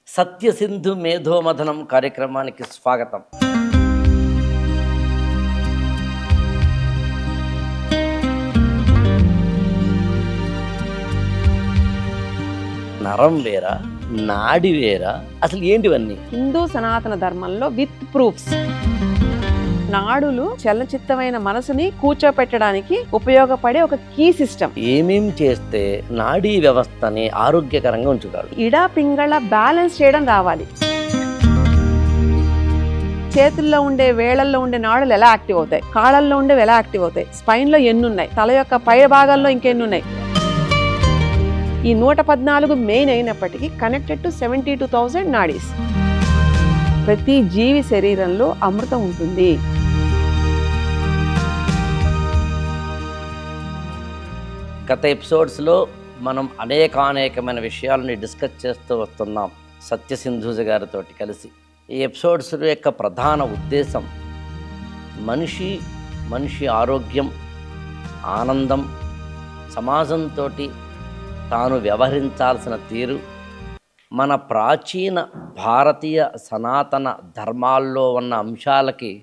సత్యసింధు మేధోమథనం కార్యక్రమానికి స్వాగతం. నరం వేరా, నాడి వేరా, అసలు ఏంటివన్నీ? హిందూ సనాతన ధర్మంలో విత్ ప్రూఫ్స్ నాడులు చలనచిత్తమైన మనసుని కూర్చోపెట్టడానికి ఉపయోగపడే ఒక కీ సిస్టమ్. ఏమేం చేస్తే నాడీ వ్యవస్థని ఆరోగ్యకరంగా ఉంచుతారు? ఇడా పింగళ బ్యాలెన్స్ చేయడం రావాలి. చేతుల్లో ఉండే వేళల్లో ఉండే నాడులు ఎలా యాక్టివ్ అవుతాయి, కాళ్ళల్లో ఉండేవి ఎలా యాక్టివ్ అవుతాయి, స్పైన్ లో ఎన్ని ఉన్నాయి, తల యొక్క పై భాగాల్లో ఇంకెన్ని ఉన్నాయి. ఈ 114 మెయిన్ అయినప్పటికీ కనెక్టెడ్ టు 72,000 నాడీస్. ప్రతి జీవి శరీరంలో అమృతం ఉంటుంది. గత ఎపిసోడ్స్లో మనం అనేకమైన విషయాలని డిస్కస్ చేస్తూ వస్తున్నాం సత్యసింధూజ గారితో కలిసి. ఈ ఎపిసోడ్స్ యొక్క ప్రధాన ఉద్దేశం మనిషి ఆరోగ్యం, ఆనందం, సమాజంతో తాను వ్యవహరించాల్సిన తీరు, మన ప్రాచీన భారతీయ సనాతన ధర్మాల్లో ఉన్న అంశాలకి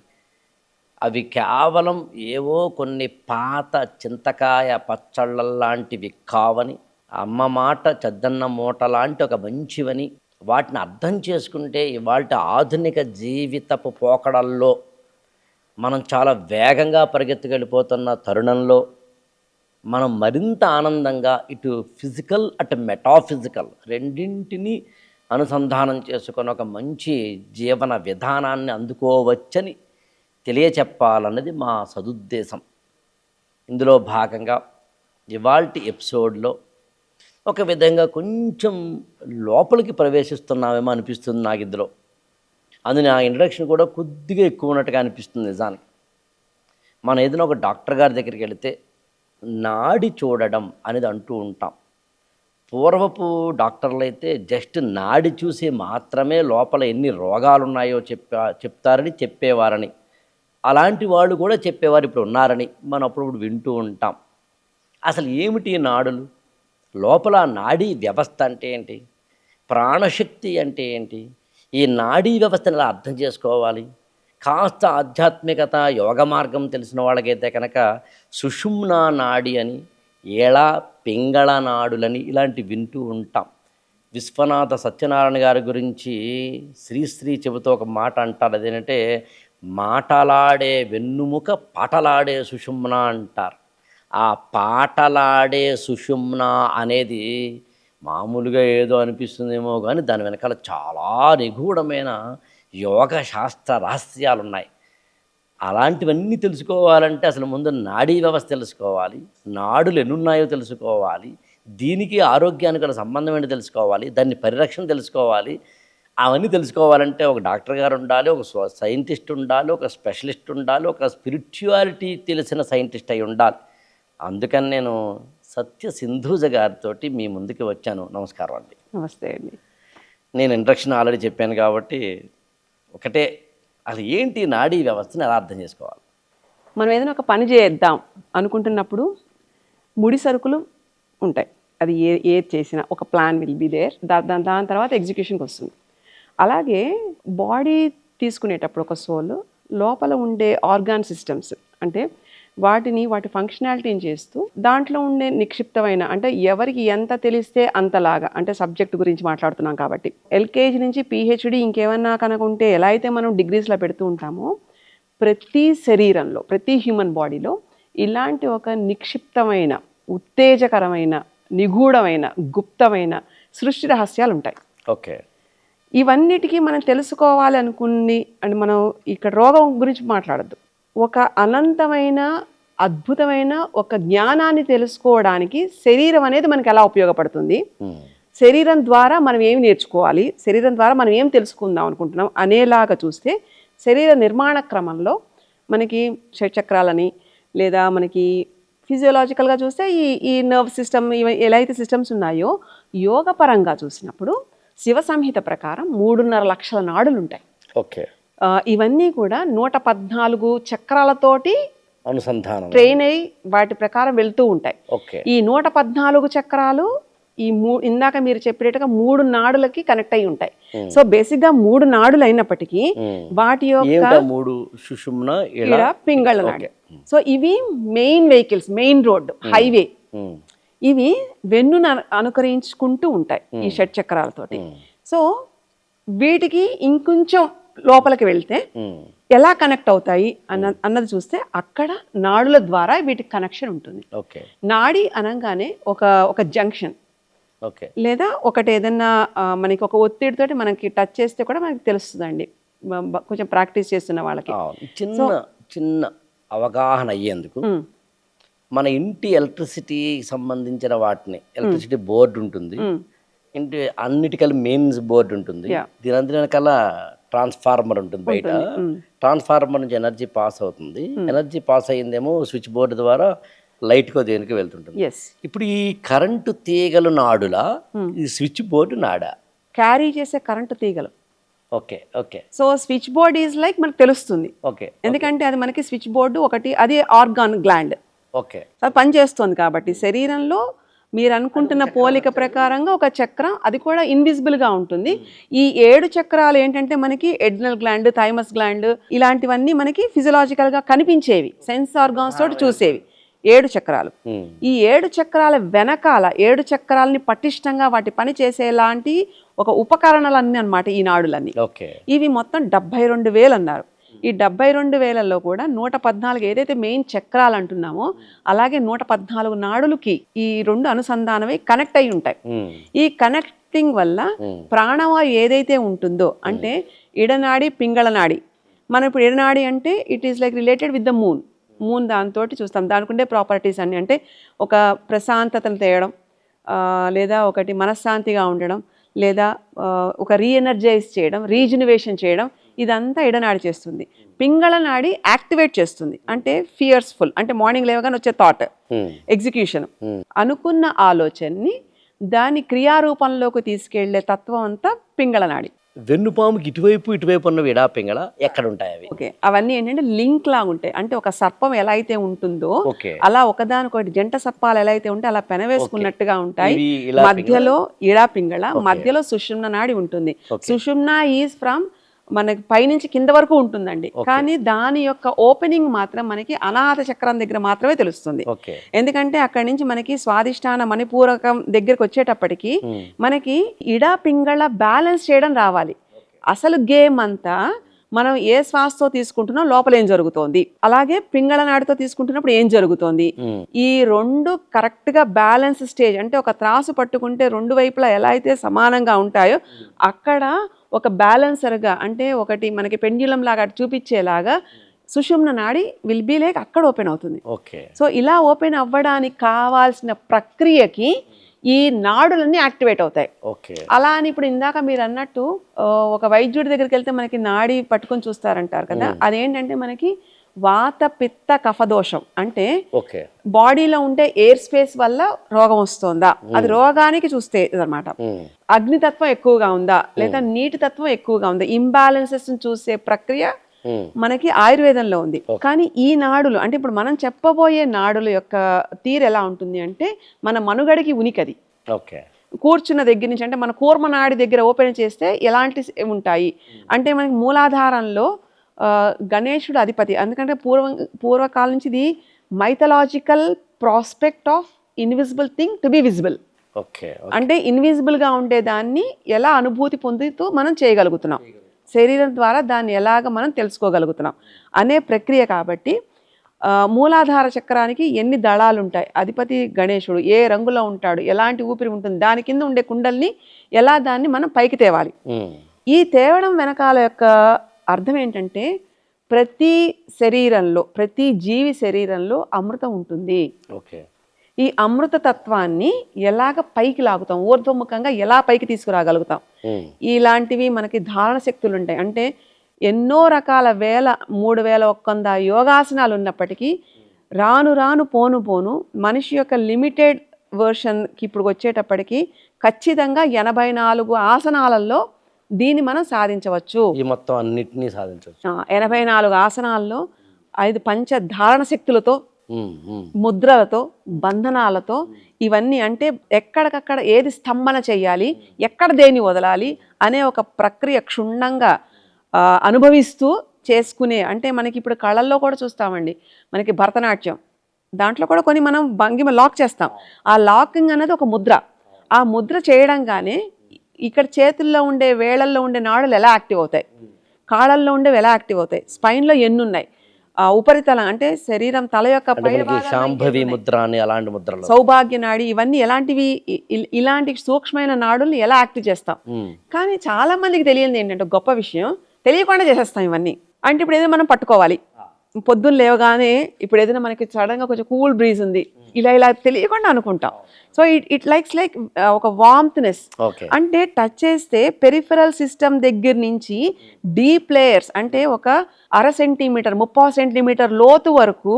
అవి కేవలం ఏవో కొన్ని పాత చింతకాయ పచ్చళ్ళలాంటివి కావని, అమ్మ మాట చద్దన్న మూట లాంటి ఒక మంచివని, వాటిని అర్థం చేసుకుంటే ఇవాళ ఆధునిక జీవితపు పోకడల్లో మనం చాలా వేగంగా పరిగెత్తుకెళ్ళిపోతున్న తరుణంలో మనం మరింత ఆనందంగా ఇటు ఫిజికల్ అటు మెటాఫిజికల్ రెండింటినీ అనుసంధానం చేసుకొని ఒక మంచి జీవన విధానాన్ని అందుకోవచ్చని తెలియచెప్పాలన్నది మా సదుద్దేశం. ఇందులో భాగంగా ఇవాల్టి ఎపిసోడ్లో ఒక విధంగా కొంచెం లోపలికి ప్రవేశిస్తున్నామేమో అనిపిస్తుంది నాకు ఇందులో. అందులో నా ఇంట్రడక్షన్ కూడా కొద్దిగా ఎక్కువ ఉన్నట్టుగా అనిపిస్తుంది నిజానికి. మనం ఏదైనా ఒక డాక్టర్ గారి దగ్గరికి వెళితే నాడి చూడడం అనేది అంటూ ఉంటాం. పూర్వపు డాక్టర్లు అయితే జస్ట్ నాడి చూసి మాత్రమే లోపల ఎన్ని రోగాలు ఉన్నాయో చెప్తారని చెప్పేవారని, అలాంటి వాళ్ళు కూడా చెప్పేవారు ఇప్పుడు ఉన్నారని మనం అప్పుడప్పుడు వింటూ ఉంటాం. అసలు ఏమిటి నాడులు, లోపల నాడీ వ్యవస్థ అంటే ఏంటి, ప్రాణశక్తి అంటే ఏంటి, ఈ నాడీ వ్యవస్థను ఎలా అర్థం చేసుకోవాలి? కాస్త ఆధ్యాత్మికత, యోగ మార్గం తెలిసిన వాళ్ళకైతే కనుక సుషుమ్నా నాడి అని, ఏళా పింగళ నాడులని ఇలాంటి వింటూ ఉంటాం. విశ్వనాథ సత్యనారాయణ గారి గురించి శ్రీశ్రీ చెబుతూ ఒక మాట అంటారు. అదేంటంటే మాటలాడే వెన్నుముక పాటలాడే సుషుమ్న అంటారు. ఆ పాటలాడే సుషుమ్న అనేది మామూలుగా ఏదో అనిపిస్తుందేమో కానీ దాని వెనకాల చాలా నిగూఢమైన యోగ శాస్త్ర రహస్యాలు ఉన్నాయి. అలాంటివన్నీ తెలుసుకోవాలంటే అసలు ముందు నాడీ వ్యవస్థ తెలుసుకోవాలి, నాడులు ఎన్నున్నాయో తెలుసుకోవాలి, దీనికి ఆరోగ్యానికి గల సంబంధం ఏంటో తెలుసుకోవాలి, దాన్ని పరిరక్షణ తెలుసుకోవాలి. అవన్నీ తెలుసుకోవాలంటే ఒక డాక్టర్ గారు ఉండాలి, ఒక సైంటిస్ట్ ఉండాలి, ఒక స్పెషలిస్ట్ ఉండాలి, ఒక స్పిరిచువాలిటీ తెలిసిన సైంటిస్ట్ అయి ఉండాలి. అందుకని నేను సత్యసింధూజ గారితో మీ ముందుకు వచ్చాను. నమస్కారం అండి. నమస్తే అండి. నేను ఇంట్రడక్షన్ ఆల్రెడీ చెప్పాను కాబట్టి ఒకటే, అది ఏంటి నాడీ వ్యవస్థను ఎలా అర్థం చేసుకోవాలి? మనం ఏదైనా ఒక పని చేద్దాం అనుకుంటున్నప్పుడు ముడి సరుకులు ఉంటాయి. అది ఏది చేసినా ఒక ప్లాన్ విల్ బి దేర్. దాని తర్వాత ఎగ్జిక్యూషన్కి వస్తుంది. అలాగే బాడీ తీసుకునేటప్పుడు ఒక సోల్ లోపల ఉండే ఆర్గాన్ సిస్టమ్స్ అంటే వాటి ఫంక్షనాలిటీని చేస్తూ దాంట్లో ఉండే నిక్షిప్తమైన అంటే ఎవరికి ఎంత తెలిస్తే అంతలాగా, అంటే సబ్జెక్ట్ గురించి మాట్లాడుతున్నాం కాబట్టి ఎల్కేజీ నుంచి పిహెచ్డి ఇంకేమన్నా కనుకుంటే ఎలా అయితే మనం డిగ్రీస్లో పెడుతూ ఉంటామో ప్రతి శరీరంలో, ప్రతి హ్యూమన్ బాడీలో ఇలాంటి ఒక నిక్షిప్తమైన, ఉత్తేజకరమైన, నిగూఢమైన, గుప్తమైన సృష్టి రహస్యాలు ఉంటాయి. ఓకే. ఇవన్నిటికీ మనం తెలుసుకోవాలి అనుకుని అంటే మనం ఇక్కడ రోగం గురించి మాట్లాడద్దు, ఒక అనంతమైన అద్భుతమైన ఒక జ్ఞానాన్ని తెలుసుకోవడానికి శరీరం అనేది మనకి ఎలా ఉపయోగపడుతుంది, శరీరం ద్వారా మనం ఏమి నేర్చుకోవాలి, శరీరం ద్వారా మనం ఏం తెలుసుకుందాం అనుకుంటున్నాం అనేలాగా చూస్తే శరీర నిర్మాణ క్రమంలో మనకి షట్చక్రాలని లేదా మనకి ఫిజియోలాజికల్గా చూస్తే ఈ నర్వ్ సిస్టమ్ ఎలా అయితే సిస్టమ్స్ ఉన్నాయో యోగపరంగా చూసినప్పుడు శివ సంహిత ప్రకారం 3.5 లక్షల నాడులు ఉంటాయి. ఓకే. ఇవన్నీ కూడా 114 చక్రాలతోటి అనుసంధానం. ట్రైన్ అయ్యి వాటి ప్రకారం వెళ్తూ ఉంటాయి. ఓకే. ఈ 114 చక్రాలు ఈ ఇందాక మీరు చెప్పినట్టుగా 3 నాడులకి కనెక్ట్ అయి ఉంటాయి. సో బేసిక్ గా 3 నాడులు అయినప్పటికీ వాటి యొక్క ఏమిటా 3? సుషుమ్న, ఇళ, పింగళ నాడి. సో ఇవి main vehicles, main road, highway. ఇవి వెన్నును అనుకరించుకుంటూ ఉంటాయి ఈ షట్ చక్రాలతోటి. సో వీటికి ఇంకొంచెం లోపలికి వెళ్తే ఎలా కనెక్ట్ అవుతాయి అన్నది చూస్తే అక్కడ నాడుల ద్వారా వీటికి కనెక్షన్ ఉంటుంది. ఓకే. నాడి అనగానే ఒక జంక్షన్, ఓకే, లేదా ఒకటి ఏదన్నా మనకి ఒక ఒత్తిడితోటి మనకి టచ్ చేస్తే కూడా మనకి తెలుస్తుందండి, కొంచెం ప్రాక్టీస్ చేస్తున్న వాళ్ళకి. చిన్న చిన్న అవగాహన అయ్యేందుకు మన ఇంటి ఎలక్ట్రిసిటీకి సంబంధించిన వాటిని, ఎలక్ట్రిసిటీ బోర్డు ఉంటుంది, ఇంటి అన్నిటికల్లా మెయిన్స్ బోర్డు ఉంటుంది, దీని వెనకాల ట్రాన్స్ఫార్మర్ ఉంటుంది. బయట ట్రాన్స్ఫార్మర్ నుంచి ఎనర్జీ పాస్ అవుతుంది. ఎనర్జీ పాస్ అయ్యిందేమో స్విచ్ బోర్డు ద్వారా లైట్గా దేనికి వెళ్తుంటుంది. ఇప్పుడు ఈ కరెంటు తీగలు నాడులా, ఈ స్విచ్ బోర్డు నాడా? క్యారీ చేసే కరెంటు తీగలు. Okay. Okay. So switch board is like మనకు తెలుస్తుంది. ఓకే. ఎందుకంటే అది మనకి స్విచ్ బోర్డు ఒకటి, అది ఆర్గాన్ గ్లాండ్. ఓకే. అది పనిచేస్తుంది కాబట్టి శరీరంలో మీరు అనుకుంటున్న పోలిక ప్రకారంగా ఒక చక్రం, అది కూడా ఇన్విజిబుల్గా ఉంటుంది. ఈ 7 చక్రాలు ఏంటంటే మనకి ఎడ్రినల్ గ్లాండ్, థైమస్ గ్లాండ్, ఇలాంటివన్నీ మనకి ఫిజియలాజికల్గా కనిపించేవి, సెన్స్ ఆర్గాన్స్ తోటి చూసేవి 7 చక్రాలు. ఈ 7 చక్రాల వెనకాల 7 చక్రాలని పటిష్టంగా వాటి పని చేసేలాంటి ఒక ఉపకరణాలన్నీ అన్నమాట ఈ నాడులన్నీ. ఇవి మొత్తం 72,000 అన్నారు. ఈ 72,000లో కూడా 114 ఏదైతే మెయిన్ చక్రాలు అంటున్నామో అలాగే 114 నాడులకి ఈ 2 అనుసంధానమై కనెక్ట్ అయి ఉంటాయి. ఈ కనెక్టింగ్ వల్ల ప్రాణవాయు ఏదైతే ఉంటుందో, అంటే ఇడనాడి, పింగళ నాడి. మనం ఇప్పుడు ఇడనాడి అంటే it is like related with the moon దాంతో చూస్తాం. దానికి ఉండే ప్రాపర్టీస్ అన్ని అంటే ఒక ప్రశాంతతను తేయడం, లేదా ఒకటి మనశ్శాంతిగా ఉండడం, లేదా ఒక రీఎనర్జైజ్ చేయడం, రీజనరేషన్ చేయడం, ఇదంతా ఎడనాడి చేస్తుంది. పింగళ నాడి యాక్టివేట్ చేస్తుంది, అంటే ఫియర్స్ఫుల్, అంటే మార్నింగ్ లేవగానే వచ్చే థాట్, ఎగ్జిక్యూషన్, అనుకున్న ఆలోచనని దాని క్రియారూపంలోకి తీసుకెళ్లే తత్వం అంతా పింగళ నాడి. వెన్నుపాముకి ఇటువైపు ఉన్న విడా పింగళ ఎక్కడ ఉంటాయి అవి? ఓకే, అవన్నీ ఏంటంటే లింక్ లాగా ఉంటాయి. అంటే ఒక సర్పం ఎలా అయితే ఉంటుందో అలా ఒకదానికొకటి జంట సర్పాలు ఎలా అయితే ఉంటే అలా పెనవేసుకున్నట్టుగా ఉంటాయి. మధ్యలో ఇడా పింగళ, మధ్యలో సుషుమ్న నాడి ఉంటుంది. సుషుమ్న ఈజ్ ఫ్రమ్ మనకి పైనుంచి కింద వరకు ఉంటుందండి, కానీ దాని యొక్క ఓపెనింగ్ మాత్రం మనకి అనాహత చక్రం దగ్గర మాత్రమే తెలుస్తుంది. ఎందుకంటే అక్కడి నుంచి మనకి స్వాదిష్టాన మణిపూరకం దగ్గరకు వచ్చేటప్పటికి మనకి ఇడా పింగళ బ్యాలెన్స్ చేయడం రావాలి. అసలు గేమ్ అంతా మనం ఏ శ్వాసతో తీసుకుంటున్నాం, లోపల ఏం జరుగుతోంది, అలాగే పింగళ నాడితో తీసుకుంటున్నప్పుడు ఏం జరుగుతోంది, ఈ 2 కరెక్ట్ గా బ్యాలెన్స్ స్టేజ్, అంటే ఒక త్రాసు పట్టుకుంటే 2 వైపులా ఎలా అయితే సమానంగా ఉంటాయో అక్కడ ఒక బ్యాలెన్సర్గా, అంటే ఒకటి మనకి పెండ్యులం లాగా చూపించేలాగా సుషుమ్న నాడి విల్ బి లైక్ అక్కడ ఓపెన్ అవుతుంది. సో ఇలా ఓపెన్ అవ్వడానికి కావాల్సిన ప్రక్రియకి ఈ నాడులన్నీ యాక్టివేట్ అవుతాయి. అలా అని ఇప్పుడు ఇందాక మీరు అన్నట్టు ఒక వైద్యుడి దగ్గరికి వెళ్తే మనకి నాడి పట్టుకొని చూస్తారంటారు కదా, అదేంటంటే మనకి వాత పిత్త కఫదోషం, అంటే బాడీలో ఉండే ఎయిర్ స్పేస్ వల్ల రోగం వస్తుందా, అది రోగానికి చూస్తే అనమాట. అగ్నితత్వం ఎక్కువగా ఉందా, లేదా నీటి తత్వం ఎక్కువగా ఉందా, ఇంబ్యాలెన్సెస్ చూసే ప్రక్రియ మనకి ఆయుర్వేదంలో ఉంది. కానీ ఈ నాడులు, అంటే ఇప్పుడు మనం చెప్పబోయే నాడుల యొక్క తీరు ఎలా ఉంటుంది అంటే మన మనుగడికి ఉనికది. కూర్చున్న దగ్గర నుంచి, అంటే మన కూర్మ నాడి దగ్గర ఓపెన్ చేస్తే ఎలాంటి ఉంటాయి అంటే మనకి మూలాధారంలో గణేశుడు అధిపతి. ఎందుకంటే పూర్వకాలం నుంచి ఇది mythological prospect of invisible thing to be visible. అంటే ఇన్విజిబుల్గా ఉండేదాన్ని ఎలా అనుభూతి పొందుతూ మనం చేయగలుగుతున్నాం, శరీరం ద్వారా దాన్ని ఎలాగ మనం తెలుసుకోగలుగుతున్నాం అనే ప్రక్రియ. కాబట్టి మూలాధార చక్రానికి ఎన్ని దళాలు ఉంటాయి, అధిపతి గణేశుడు, ఏ రంగులో ఉంటాడు, ఎలాంటి ఊపిరి ఉంటుంది, దాని కింద ఉండే కుండల్ని ఎలా దాన్ని మనం పైకి తేవాలి. ఈ తేవడం వెనకాల యొక్క అర్థం ఏంటంటే ప్రతి శరీరంలో, ప్రతి జీవి శరీరంలో అమృతం ఉంటుంది. ఈ అమృత తత్వాన్ని ఎలాగ పైకి లాగుతాం, ఊర్ధ్వముఖంగా ఎలా పైకి తీసుకురాగలుగుతాం, ఇలాంటివి మనకి ధారణ శక్తులు ఉంటాయి. అంటే ఎన్నో రకాల 3,100 యోగాసనాలు ఉన్నప్పటికీ రాను రాను పోను మనిషి యొక్క లిమిటెడ్ వర్షన్కి ఇప్పుడు వచ్చేటప్పటికి ఖచ్చితంగా 84 ఆసనాలలో దీన్ని మనం సాధించవచ్చు. ఈ మొత్తం అన్నిటినీ సాధించవచ్చు. 84 ఆసనాల్లో 5 పంచధారణ శక్తులతో, ముద్రలతో, బంధనాలతో, ఇవన్నీ అంటే ఎక్కడికక్కడ ఏది స్తంభన చేయాలి, ఎక్కడ దేన్ని వదలాలి అనే ఒక ప్రక్రియ క్షుణ్ణంగా అనుభవిస్తూ చేసుకునే, అంటే మనకి ఇప్పుడు కళల్లో కూడా చూస్తామండి, మనకి భరతనాట్యం దాంట్లో కూడా కొన్ని మనం భంగిమ లాక్ చేస్తాం. ఆ లాకింగ్ అనేది ఒక ముద్ర. ఆ ముద్ర చేయడంగానే ఇక్కడ చేతుల్లో ఉండే వేళల్లో ఉండే నాడులు ఎలా యాక్టివ్ అవుతాయి, కాళ్ళల్లో ఉండేవి ఎలా యాక్టివ్ అవుతాయి, స్పైన్లో ఎన్ని ఉన్నాయి, ఉపరితలం అంటే శరీరం తల యొక్క శాంభవి ముద్ర అని అలాంటి ముద్రలు, సౌభాగ్య నాడి, ఇవన్నీ ఎలాంటివి, ఇలాంటి సూక్ష్మమైన నాడుల్ని ఎలా యాక్టివ్ చేస్తాం. కానీ చాలా మందికి తెలియదు ఏంటంటే గొప్ప విషయం, తెలియకుండా చేసేస్తాం ఇవన్నీ. అంటే ఇప్పుడు ఏదైనా మనం పట్టుకోవాలి, పొద్దున్న లేవగానే ఇప్పుడు ఏదైనా మనకి సడన్గా కొంచెం కూల్ బ్రీజ్ ఉంది, ఇలా తెలియకుండా అనుకుంటాం. సో ఇట్ లైక్ ఒక వామ్త్నెస్, అంటే టచ్ చేస్తే పెరిఫెరల్ సిస్టమ్ దగ్గర నుంచి డీప్ లేయర్స్ అంటే ఒక 1/2 సెంటీమీటర్ 30 సెంటీమీటర్ లోతు వరకు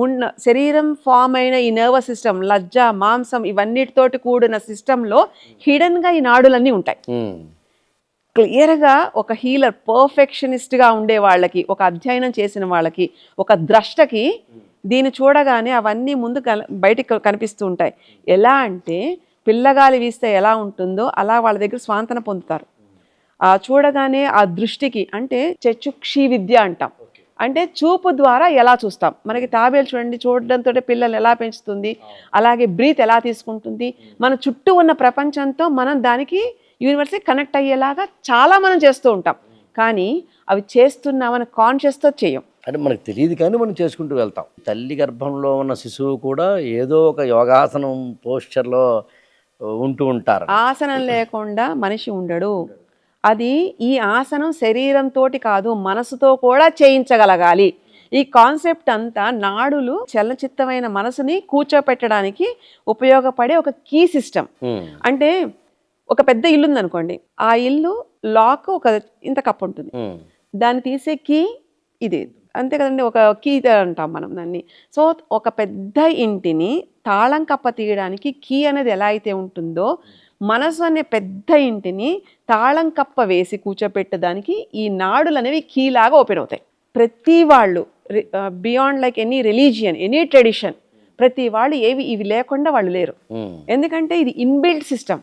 ఉన్న శరీరం ఫామ్ అయిన ఈ నర్వస్ సిస్టమ్, లజ్జ, మాంసం ఇవన్నిటితోటి కూడిన సిస్టంలో హిడెన్గా ఈ నాడులన్నీ ఉంటాయి. క్లియర్గా ఒక హీలర్, పర్ఫెక్షనిస్ట్గా ఉండే వాళ్ళకి, ఒక అధ్యయనం చేసిన వాళ్ళకి, ఒక ద్రష్టకి దీన్ని చూడగానే అవన్నీ ముందు బయటికి కనిపిస్తూ ఉంటాయి. ఎలా అంటే పిల్లగాలి వీస్తే ఎలా ఉంటుందో అలా వాళ్ళ దగ్గర స్వాంతన పొందుతారు. చూడగానే ఆ దృష్టికి, అంటే చక్షుక్షి విద్య అంటాం, అంటే చూపు ద్వారా ఎలా చూస్తాం. మనకి తాబేలు చూడండి, చూడడంతో పిల్లలు ఎలా పెంచుతుంది, అలాగే బ్రీత్ ఎలా తీసుకుంటుంది, మన చుట్టూ ఉన్న ప్రపంచంతో మనం దానికి యూనివర్స్కి కనెక్ట్ అయ్యేలాగా చాలా మనం చేస్తూ ఉంటాం. కానీ అవి చేస్తున్నామని కాన్షియస్తో చేయం, అంటే మనకు తెలియదు కానీ మనం చేసుకుంటూ వెళ్తాం. తల్లి గర్భంలో ఉన్న శిశువు కూడా ఏదో ఒక యోగాసనం పోస్చర్లో ఉంటూ ఉంటారు. ఆసనం లేకుండా మనిషి ఉండడు. అది ఈ ఆసనం శరీరంతో కాదు, మనసుతో కూడా చేయించగలగాలి. ఈ కాన్సెప్ట్ అంతా నాడులు చలనచిత్తమైన మనసుని కూర్చోపెట్టడానికి ఉపయోగపడే ఒక కీ సిస్టమ్. అంటే ఒక పెద్ద ఇల్లు ఉందనుకోండి, ఆ ఇల్లు లాక్ ఒక ఇంత కప్పు ఉంటుంది, దాన్ని తీసే కీ ఇది, అంతే కదండి, ఒక కీ అంటాం మనం దాన్ని. సో ఒక పెద్ద ఇంటిని తాళం కప్ప తీయడానికి కీ అనేది ఎలా అయితే ఉంటుందో, మనసు అనే పెద్ద ఇంటిని తాళం కప్ప వేసి కూర్చోపెట్టడానికి ఈ నాడులు అనేవి కీ లాగా ఓపెన్ అవుతాయి. ప్రతి వాళ్ళు beyond like any religion, any tradition, ప్రతి వాళ్ళు ఇవి లేకుండా వాళ్ళు లేరు. ఎందుకంటే ఇది ఇన్బిల్ట్ సిస్టమ్.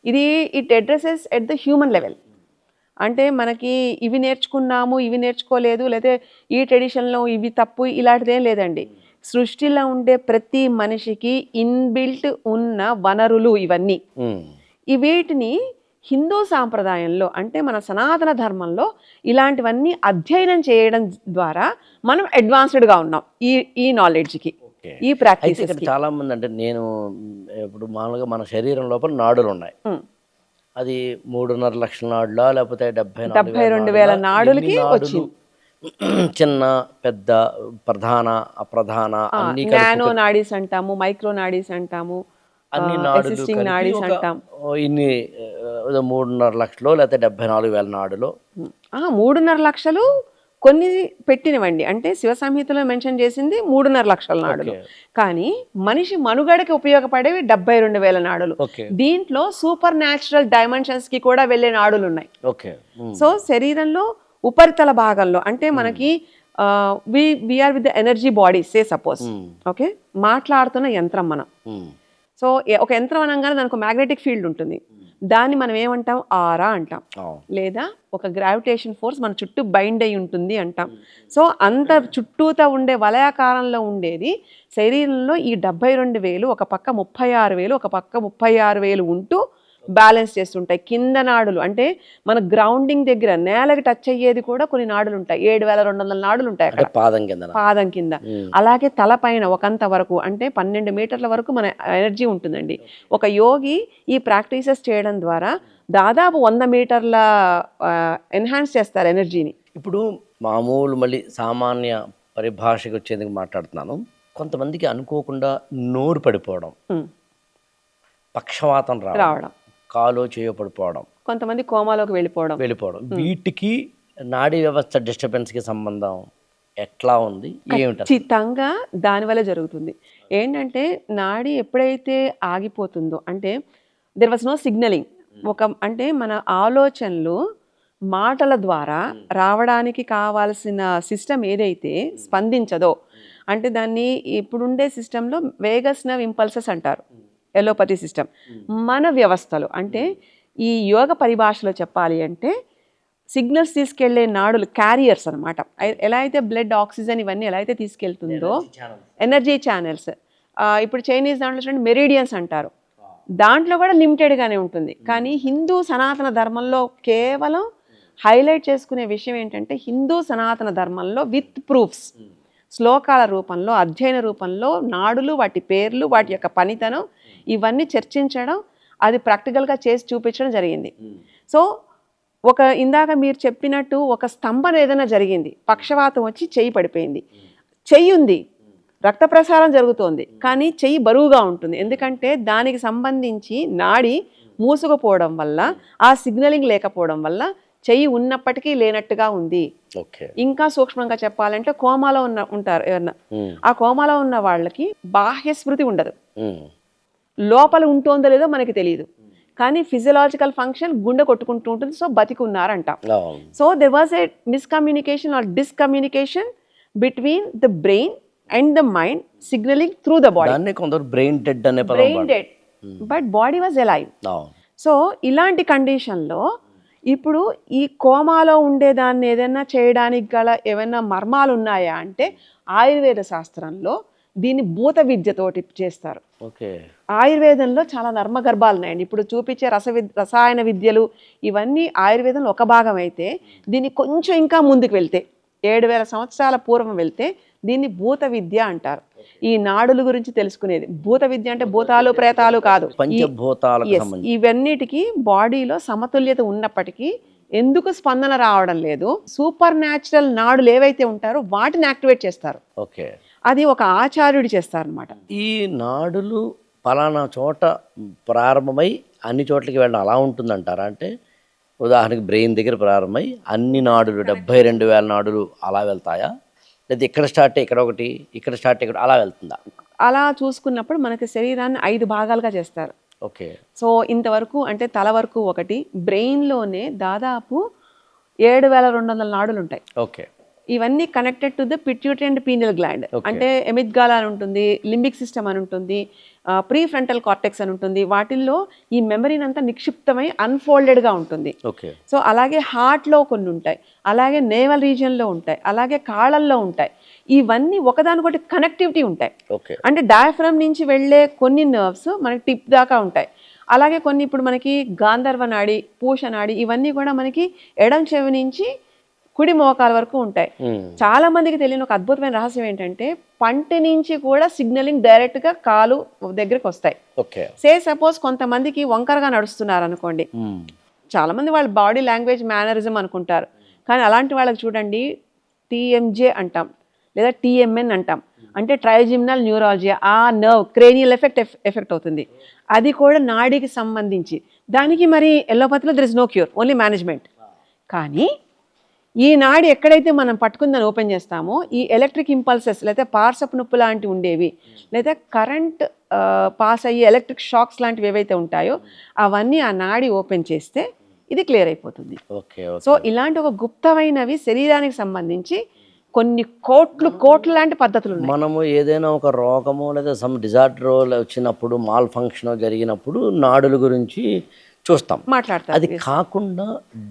ఇది it addresses at the human level. అంటే మనకి ఇవి నేర్చుకున్నాము, ఇవి నేర్చుకోలేదు, లేకపోతే ఈ ట్రెడిషన్లో ఇవి తప్పు, ఇలాంటిదేం లేదండి. సృష్టిలో ఉండే ప్రతి మనిషికి ఇన్బిల్ట్ ఉన్న వనరులు ఇవన్నీ. వీటిని హిందూ సాంప్రదాయంలో, అంటే మన సనాతన ధర్మంలో ఇలాంటివన్నీ అధ్యయనం చేయడం ద్వారా మనం అడ్వాన్స్డ్గా ఉన్నాం ఈ నాలెడ్జ్కి, ఈ ప్రాక్టీస్. చాలా మంది, అంటే నేను ఇప్పుడు మామూలుగా మన శరీరం లోపల నాడులు ఉన్నాయి, అది 3.5 లక్షల నాడులా లేకపోతే 72,000 నాడులకి వచ్చింది. చిన్న పెద్ద ప్రధాన అప్రధాన అన్ని నానో నాడీస్ అంటాము, మైక్రో నాడీస్ అంటాము, అన్ని నాడీస్ అంటాం. ఇన్ని 3.5 లక్షలు లేకపోతే 74,000 నాడులు. 3.5 లక్షలు కొన్ని పెట్టినవండి, అంటే శివ సంహితలో మెన్షన్ చేసింది 3.5 లక్షల నాడులు. కానీ మనిషి మనుగడకి ఉపయోగపడేవి 72,000 నాడులు. దీంట్లో సూపర్ న్యాచురల్ డైమెన్షన్స్ కి కూడా వెళ్ళే నాడులు ఉన్నాయి. సో శరీరంలో ఉపరితల భాగంలో, అంటే మనకి we are with the energy body, say suppose, okay, మాట్లాడుతున్న యంత్రం మనం. సో ఒక యంత్రం అనగానే దానికి మ్యాగ్నెటిక్ ఫీల్డ్ ఉంటుంది, దాన్ని మనం ఏమంటాం, ఆరా అంటాం, లేదా ఒక గ్రావిటేషన్ ఫోర్స్ మన చుట్టూ బైండ్ అయి ఉంటుంది అంటాం. సో అంత చుట్టూతా ఉండే వలయాకారంలో ఉండేది శరీరంలో ఈ 72,000, ఒక పక్క 36,000, ఒక పక్క 36,000 ఉంటూ బ్యాలెన్స్ చేస్తుంటాయి. కింద నాడులు అంటే మన గ్రౌండింగ్ దగ్గర నేలకి టచ్ అయ్యేది కూడా కొన్ని నాడులు ఉంటాయి, 7,200 నాడులు ఉంటాయి అక్కడ పాదం కింద. అలాగే తల పైన ఒకంత వరకు, అంటే 12 మీటర్ల వరకు మన ఎనర్జీ ఉంటుందండి. ఒక యోగి ఈ ప్రాక్టీసెస్ చేయడం ద్వారా దాదాపు 100 మీటర్ల ఎన్హాన్స్ చేస్తారు ఎనర్జీని. ఇప్పుడు మామూలు మళ్ళీ సామాన్య పరిభాషకు వచ్చేందుకు మాట్లాడుతున్నాను. కొంతమందికి అనుకోకుండా నోరు పడిపోవడం, పక్షవాతం రావడం, కాలో చేయపడిపోవడం, కొంతమంది కోమాలోకి వెళ్ళిపోవడం, వీటికి నాడీ వ్యవస్థ డిస్టర్బెన్స్కి సంబంధం ఎట్లా ఉంది? ఖచ్చితంగా దానివల్ల జరుగుతుంది. ఏంటంటే నాడీ ఎప్పుడైతే ఆగిపోతుందో, అంటే దెర్ వాజ్ నో సిగ్నలింగ్, అంటే మన ఆలోచనలు మాటల ద్వారా రావడానికి కావాల్సిన సిస్టమ్ ఏదైతే స్పందించదో, అంటే దాన్ని ఇప్పుడుండే సిస్టంలో వేగస్ నర్వ్ ఇంపల్సెస్ అంటారు, ఎలోపతి సిస్టమ్. మన వ్యవస్థలో అంటే ఈ యోగ పరిభాషలో చెప్పాలి అంటే సిగ్నల్స్ తీసుకెళ్లే నాడులు క్యారియర్స్ అనమాట. ఎలా అయితే బ్లడ్, ఆక్సిజన్ ఇవన్నీ ఎలా అయితే తీసుకెళ్తుందో, ఎనర్జీ ఛానల్స్. ఇప్పుడు చైనీస్ దాంట్లో చూడండి మెరిడియన్స్ అంటారు, దాంట్లో కూడా లిమిటెడ్గానే ఉంటుంది. కానీ హిందూ సనాతన ధర్మంలో కేవలం హైలైట్ చేసుకునే విషయం ఏంటంటే, హిందూ సనాతన ధర్మంలో విత్ ప్రూఫ్స్, శ్లోకాల రూపంలో, అధ్యయన రూపంలో నాడులు, వాటి పేర్లు, వాటి యొక్క పనితనం ఇవన్నీ చర్చించడం, అది ప్రాక్టికల్గా చేసి చూపించడం జరిగింది. సో ఇందాక మీరు చెప్పినట్టు ఒక స్తంభన ఏదైనా జరిగింది, పక్షవాతం వచ్చి చెయ్యి పడిపోయింది, చెయ్యి ఉంది, రక్త ప్రసారం జరుగుతోంది, కానీ చెయ్యి బరువుగా ఉంటుంది. ఎందుకంటే దానికి సంబంధించి నాడి మూసుకుపోవడం వల్ల, ఆ సిగ్నలింగ్ లేకపోవడం వల్ల చెయ్యి ఉన్నప్పటికీ లేనట్టుగా ఉంది. ఇంకా సూక్ష్మంగా చెప్పాలంటే కోమాలో ఉంటారు ఎవరన్నా, ఆ కోమాలో ఉన్న వాళ్ళకి బాహ్య స్మృతి ఉండదు, లోపల ఉంటుందో లేదో మనకి తెలియదు, కానీ ఫిజియలాజికల్ ఫంక్షన్ గుండె కొట్టుకుంటూ ఉంటుంది, సో బతికి ఉన్నారంట. So there was a miscommunication or discommunication between the brain and the mind signaling through the body. Brain dead అనే brain dead but body was alive. So ఇలాంటి కండిషన్లో ఇప్పుడు ఈ కోమాలో ఉండేదాన్ని ఏదైనా చేయడానికి గల ఏమైనా మర్మాలు ఉన్నాయా అంటే, ఆయుర్వేద శాస్త్రంలో దీన్ని భూత విద్యతోటి చేస్తారు. ఆయుర్వేదంలో చాలా నర్మగర్భాలు ఉన్నాయండి. ఇప్పుడు చూపించే రసాయన విద్యలు ఇవన్నీ ఆయుర్వేదంలో ఒక భాగం అయితే, దీన్ని కొంచెం ఇంకా ముందుకు వెళ్తే 7000 సంవత్సరాల పూర్వం వెళ్తే దీన్ని భూత విద్య అంటారు. ఈ నాడుల గురించి తెలుసుకునేది భూత విద్య. అంటే భూతాలు ప్రేతాలు కాదు, ఇవన్నిటికీ బాడీలో సమతుల్యత ఉన్నప్పటికీ ఎందుకు స్పందన రావడం లేదు, సూపర్ న్యాచురల్ నాడులు ఏవైతే ఉంటారో వాటిని యాక్టివేట్ చేస్తారు. అది ఒక ఆచార్యుడు చేస్తారనమాట. ఈ నాడులు పలానా చోట ప్రారంభమై అన్ని చోట్లకి వెళ్ళడం అలా ఉంటుందంటారా? అంటే ఉదాహరణకి బ్రెయిన్ దగ్గర ప్రారంభమై అన్ని నాడులు 72,000 నాడులు అలా వెళ్తాయా, లేదా ఇక్కడ స్టార్ట్ ఇక్కడ ఒకటి, ఇక్కడ స్టార్ట్ ఇక్కడ అలా వెళ్తుందా? అలా చూసుకున్నప్పుడు మనకి శరీరాన్ని 5 భాగాలుగా చేస్తారు. సో ఇంతవరకు అంటే తల వరకు ఒకటి, బ్రెయిన్లోనే దాదాపు 7,200 నాడులు ఉంటాయి. ఇవన్నీ connected to the pituitary and pineal gland. అంటే ఎమిగ్డాలా అని ఉంటుంది, లింబిక్ సిస్టమ్ అని ఉంటుంది, ప్రీ ఫ్రంటల్ కార్టెక్స్ అని ఉంటుంది. వాటిల్లో ఈ మెమరీని అంతా నిక్షిప్తమై అన్ఫోల్డెడ్గా ఉంటుంది. సో అలాగే హార్ట్లో కొన్ని ఉంటాయి, అలాగే నేవల్ రీజియన్లో ఉంటాయి, అలాగే కాళ్ళల్లో ఉంటాయి. ఇవన్నీ ఒకదానికొకటి కనెక్టివిటీ ఉంటాయి. అంటే డయాఫ్రమ్ నుంచి వెళ్ళే కొన్ని నర్వ్స్ మనకి టిప్ దాకా ఉంటాయి. అలాగే కొన్ని ఇప్పుడు మనకి గాంధర్వ నాడి, పూష నాడి ఇవన్నీ కూడా మనకి ఎడం చెవి నుంచి కుడి మోకాల వరకు ఉంటాయి. చాలా మందికి తెలియని ఒక అద్భుతమైన రహస్యం ఏంటంటే, పంటి నుంచి కూడా సిగ్నలింగ్ డైరెక్ట్ గా కాలు దగ్గరికి వస్తాయి. సే సపోజ్ కొంతమందికి వంకరగా నడుస్తున్నారు అనుకోండి, చాలా మంది వాళ్ళ బాడీ లాంగ్వేజ్ మేనరిజం అనుకుంటారు, కానీ అలాంటి వాళ్ళకి చూడండి టీఎంజే అంటాం లేదా టీఎంఎన్ అంటాం. అంటే ట్రైజిమినల్ న్యూరాలజియా, ఆ నర్వ్ క్రేనియల్ ఎఫెక్ట్ అవుతుంది. అది కూడా నాడీకి సంబంధించి. దానికి మరి ఎలోపతిలో there is no cure, only management. కానీ ఈ నాడి ఎక్కడైతే మనం పట్టుకుందని ఓపెన్ చేస్తామో, ఈ ఎలక్ట్రిక్ ఇంపల్సెస్ లేదా పార్సప్ నొప్పి లాంటివి ఉండేవి, లేదా కరెంట్ పాస్ అయ్యే ఎలక్ట్రిక్ షాక్స్ లాంటివి ఏవైతే ఉంటాయో అవన్నీ ఆ నాడి ఓపెన్ చేస్తే ఇది క్లియర్ అయిపోతుంది. సో ఇలాంటి ఒక గుప్తమైనవి శరీరానికి సంబంధించి కొన్ని కోట్ల లాంటి పద్ధతులు ఉన్నాయి. మనము ఏదైనా ఒక రోగము లేదా సమ్ డిజార్డర్ వచ్చినప్పుడు, మాల్ ఫంక్షన్ జరిగినప్పుడు నాడుల గురించి చూస్తాం, మాట్లాడతాం. అది కాకుండా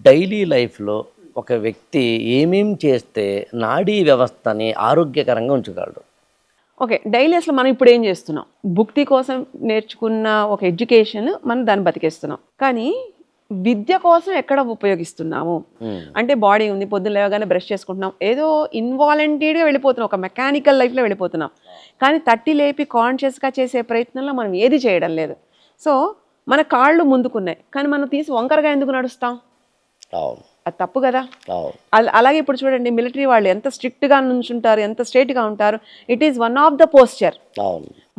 డైలీ లైఫ్లో ఒక వ్యక్తి ఏమేం చేస్తే నాడీ వ్యవస్థని ఆరోగ్యకరంగా ఉంచగలడు? డైలీ అసలు మనం ఇప్పుడు ఏం చేస్తున్నాం, భుక్తి కోసం నేర్చుకున్న ఒక ఎడ్యుకేషన్ మనం దాన్ని బతికేస్తున్నాం, కానీ విద్య కోసం ఎక్కడ ఉపయోగిస్తున్నాము అంటే బాడీ ఉంది, పొద్దున్న లేవగానే బ్రష్ చేసుకుంటున్నాం, ఏదో ఇన్వాలంటరీగా వెళ్ళిపోతున్నాం, ఒక మెకానికల్ లైఫ్లో వెళ్ళిపోతున్నాం, కానీ తట్టి లేపి కాన్షియస్గా చేసే ప్రయత్నంలో మనం ఏది చేయడం లేదు. సో మన కాళ్ళు ముందుకున్నాయి, కానీ మనం తీసి వంకరగా ఎందుకు నడుస్తాం? అది తప్పు కదా. అలాగే ఇప్పుడు చూడండి, మిలిటరీ వాళ్ళు ఎంత స్ట్రిక్ట్గా నుంచుంటారు, ఎంత స్ట్రైట్గా ఉంటారు. It is one of the posture.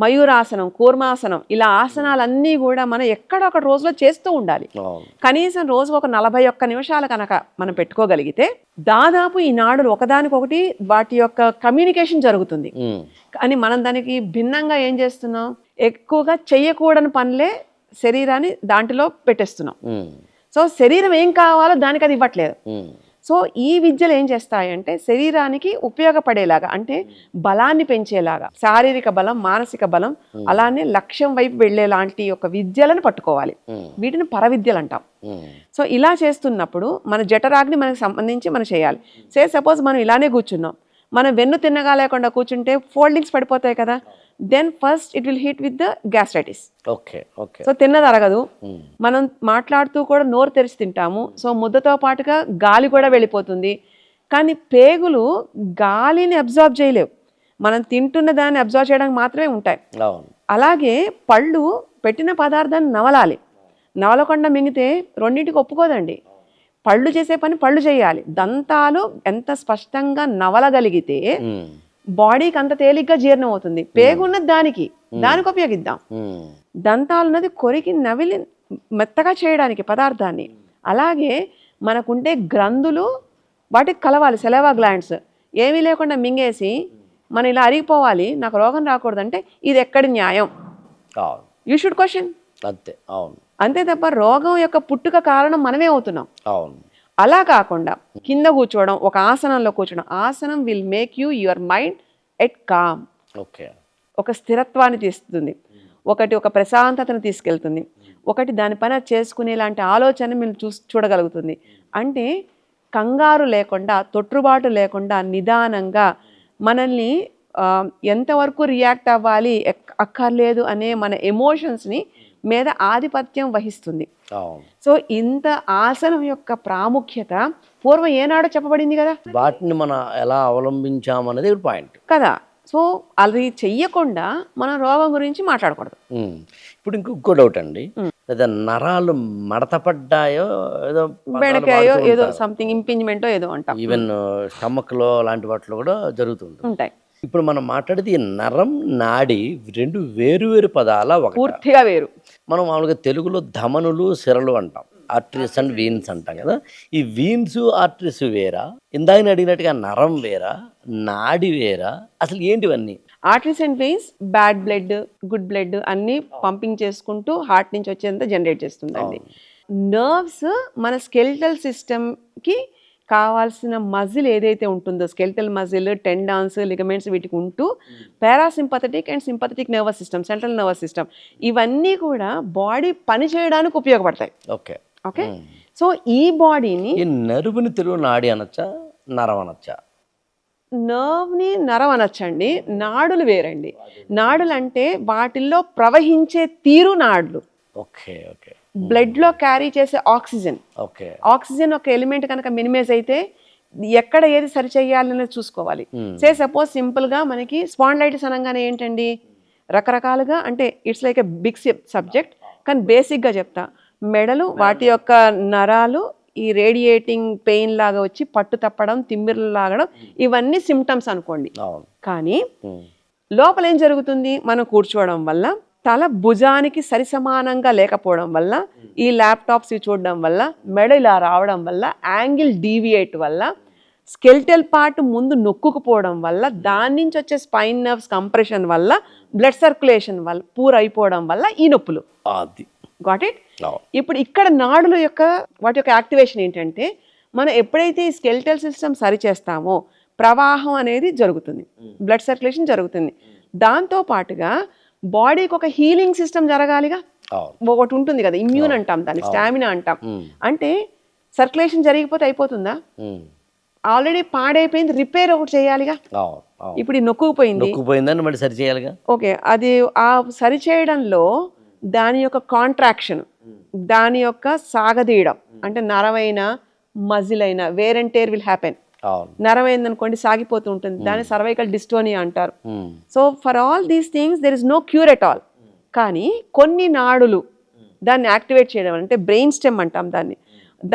మయూరాసనం, కూర్మాసనం, ఇలా ఆసనాలన్నీ కూడా మనం ఎక్కడొక రోజులో చేస్తూ ఉండాలి. కనీసం రోజు ఒక 41 నిమిషాలు కనుక మనం పెట్టుకోగలిగితే దాదాపు ఈ నాడులు ఒకదానికొకటి వాటి యొక్క కమ్యూనికేషన్ జరుగుతుంది. కానీ మనం దానికి భిన్నంగా ఏం చేస్తున్నాం, ఎక్కువగా చెయ్యకూడని పనులే శరీరాన్ని దాంట్లో పెట్టేస్తున్నాం. సో శరీరం ఏం కావాలో దానికి అది ఇవ్వట్లేదు. ఉమ్. సో ఈ విద్యలు ఏం చేస్తాయంటే శరీరానికి ఉపయోగపడేలాగా, అంటే బలాన్ని పెంచేలాగా, శారీరక బలం, మానసిక బలం, అలానే లక్ష్యం వైపు వెళ్ళేలాంటి ఒక విద్యలను పట్టుకోవాలి. వీటిని పరవిద్యలు అంటాం. సో ఇలా చేస్తున్నప్పుడు మన జఠరాగ్ని మనకు సంబంధించి మనం చేయాలి. సపోజ్ మనం ఇలానే కూర్చున్నాం, మనం వెన్ను తిన్నగా లేకుండా కూర్చుంటే ఫోల్డింగ్స్ పడిపోతాయి కదా, then first it will hit with the gastritis. Okay okay. So తిన్నది అరగదు. మనం మాట్లాడుతూ కూడా నోరు తెరిచి తింటాము, సో ముద్దతో పాటుగా గాలి కూడా వెళ్ళిపోతుంది. కానీ పేగులు గాలిని అబ్జార్బ్ చేయలేవు, మనం తింటున్న దాన్ని అబ్జార్బ్ చేయడానికి మాత్రమే ఉంటాయి. అలాగే పళ్ళు పెట్టిన పదార్థాన్ని నవలాలి, నవలకుండా మింగితే రెండింటికి ఒప్పుకోదండి. పళ్ళు చేసే పని పళ్ళు చేయాలి. దంతాలు ఎంత స్పష్టంగా నవలగలిగితే బాడీకి అంత తేలిగ్గా జీర్ణం అవుతుంది. పేగున్నది దానికి ఉపయోగిద్దాం. దంతాలు ఉన్నది కొరికి నవిలి మెత్తగా చేయడానికి పదార్థాన్ని. అలాగే మనకుంటే గ్రంథులు వాటికి కలవాలి, సెలవా గ్లాండ్స్. ఏమీ లేకుండా మింగేసి మనం ఇలా అరిగిపోవాలి, నాకు రోగం రాకూడదంటే ఇది ఎక్కడి న్యాయం? You should question. అంతే. అవును. అంతే తప్ప రోగం యొక్క పుట్టుక కారణం మనమే అవుతున్నాం. అవును. అలా కాకుండా కింద కూర్చోవడం, ఒక ఆసనంలో కూర్చోవడం. ఆసనం will make your mind at calm. Okay. ఒక స్థిరత్వాన్ని తీస్తుంది, ఒక ప్రశాంతతను తీసుకెళ్తుంది, ఒకటి దాని పని చేసుకునేలాంటి ఆలోచన మీరు చూడగలుగుతుంది. అంటే కంగారు లేకుండా, తొట్టుబాటు లేకుండా, నిదానంగా మనల్ని ఎంతవరకు రియాక్ట్ అవ్వాలి అక్కర్లేదు అనే మన ఎమోషన్స్ని మీద ఆధిపత్యం వహిస్తుంది. సో ఇంత ఆసనం యొక్క ప్రాముఖ్యత పూర్వం ఏనాడో చెప్పబడింది కదా, వాటిని మనం ఎలా అవలంబించామనేది పాయింట్ కదా. సో అది చెయ్యకుండా మనం రోగం గురించి మాట్లాడకూడదు. ఇప్పుడు ఇంకో డౌట్ అండి, లేదా నరాలు మడతపడ్డాయో ఏదో బెడకాయో ఏదో సంథింగ్ ఇంపింజ్మెంటో ఏదో అంటాం. ఈవెన్ స్టమక్ లో అలాంటి వాటిలో కూడా జరుగుతుంది ఉంటాయి. ఇప్పుడు మనం మాట్లాడేది నరం, నాడి రెండు వేరు పదాల, పూర్తిగా వేరు. మనం మామూలుగా తెలుగులో ధమనులు, సిరలు అంటాం, ఆర్టరీస్ అండ్ వీన్స్ అంటాం కదా. ఈ వీన్స్ ఆర్టరీస్ వేరా? ఇందాక అడిగినట్టుగా నరం వేరా, నాడి వేరా? అసలు ఏంటివన్నీ? Arteries and veins bad blood, good blood అన్ని పంపింగ్ చేసుకుంటూ హార్ట్ నుంచి వచ్చేంత జనరేట్ చేస్తుందండి. నర్వ్స్ మన స్కెలిటల్ సిస్టమ్కి కావాల్సిన మజిల్ ఏదైతే ఉంటుందో, స్కెలిటల్ మజిల్, టెండాన్స్, లిగమెంట్స్ వీటికి ఉంటూ parasympathetic and sympathetic nervous system, central nervous system, ఇవన్నీ కూడా బాడీ పని చేయడానికి ఉపయోగపడతాయి. Okay okay. సో ఈ బాడీని, ఈ నర్వ్ని తెలుగు నాడి అనొచ్చా, నరం అనొచ్చా? నర్వ్ని నరం అనొచ్చండి. నాడులు వేరండి. నాడులు అంటే వాటిల్లో ప్రవహించే తీరు నాడులు. Okay okay. బ్లడ్ లో క్యారీ చేసే ఆక్సిజన్, ఆక్సిజన్ ఒక ఎలిమెంట్ కనుక మినిమైజ్ అయితే ఎక్కడ ఏది సరి చేయాలని చూసుకోవాలి. సపోజ్ సింపుల్ గా మనకి స్పాండిలైటిస్ అనగానే ఏంటండి, రకరకాలుగా, అంటే it's like a big subject, కానీ బేసిక్ గా చెప్తా. మెడలు, వాటి యొక్క నరాలు ఈ రేడియేటింగ్ పెయిన్ లాగా వచ్చి పట్టు తప్పడం, తిమ్మిర్లు లాగడం, ఇవన్నీ సిమ్టమ్స్ అనుకోండి. కానీ లోపల ఏం జరుగుతుంది, మనం కూర్చోవడం వల్ల తల భుజానికి సరిసమానంగా లేకపోవడం వల్ల, ఈ ల్యాప్టాప్స్ చూడడం వల్ల, మెడ ఇలా రావడం వల్ల, యాంగిల్ డీవియేట్ వల్ల, స్కెలిటల్ పార్ట్ ముందు నొక్కుకుపోవడం వల్ల, దాని నుంచి వచ్చే స్పైన్ నర్వ్స్ కంప్రెషన్ వల్ల, బ్లడ్ సర్క్యులేషన్ వల్ల పూర్ అయిపోవడం వల్ల ఈ నొప్పులు. Got it? ఇప్పుడు ఇక్కడ నాడుల యొక్క వాటి యొక్క యాక్టివేషన్ ఏంటంటే, మనం ఎప్పుడైతే ఈ స్కెలిటల్ సిస్టమ్ సరి చేస్తామో ప్రవాహం అనేది జరుగుతుంది, బ్లడ్ సర్క్యులేషన్ జరుగుతుంది. దాంతో పాటుగా బాడీకి ఒక హీలింగ్ సిస్టమ్ జరగాలిగా. ఒకటి ఉంటుంది కదా, ఇమ్యూన్ అంటాం దాన్ని, స్టామినా అంటాం. అంటే సర్క్యులేషన్ జరిగిపోతే అయిపోతుందా? ఆల్రెడీ పాడైపోయింది, రిపేర్ ఒకటి చేయాలిగా. ఇప్పుడు ఈ నొక్కుపోయింది, ఓకే, అది ఆ సరి చేయడంలో దాని యొక్క కాంట్రాక్షన్, దాని యొక్క సాగదీయడం, అంటే నరవైన మజిల్ అయినా wear and tear will happen. నరమైందనుకోండి సాగిపోతూ ఉంటుంది, దాన్ని సర్వైకల్ డిస్టోనియా అంటారు. So for all these things there is no cure at all. కానీ కొన్ని నాడులు దాన్ని యాక్టివేట్ చేయడం, అంటే బ్రెయిన్ స్టెమ్ అంటాం దాన్ని,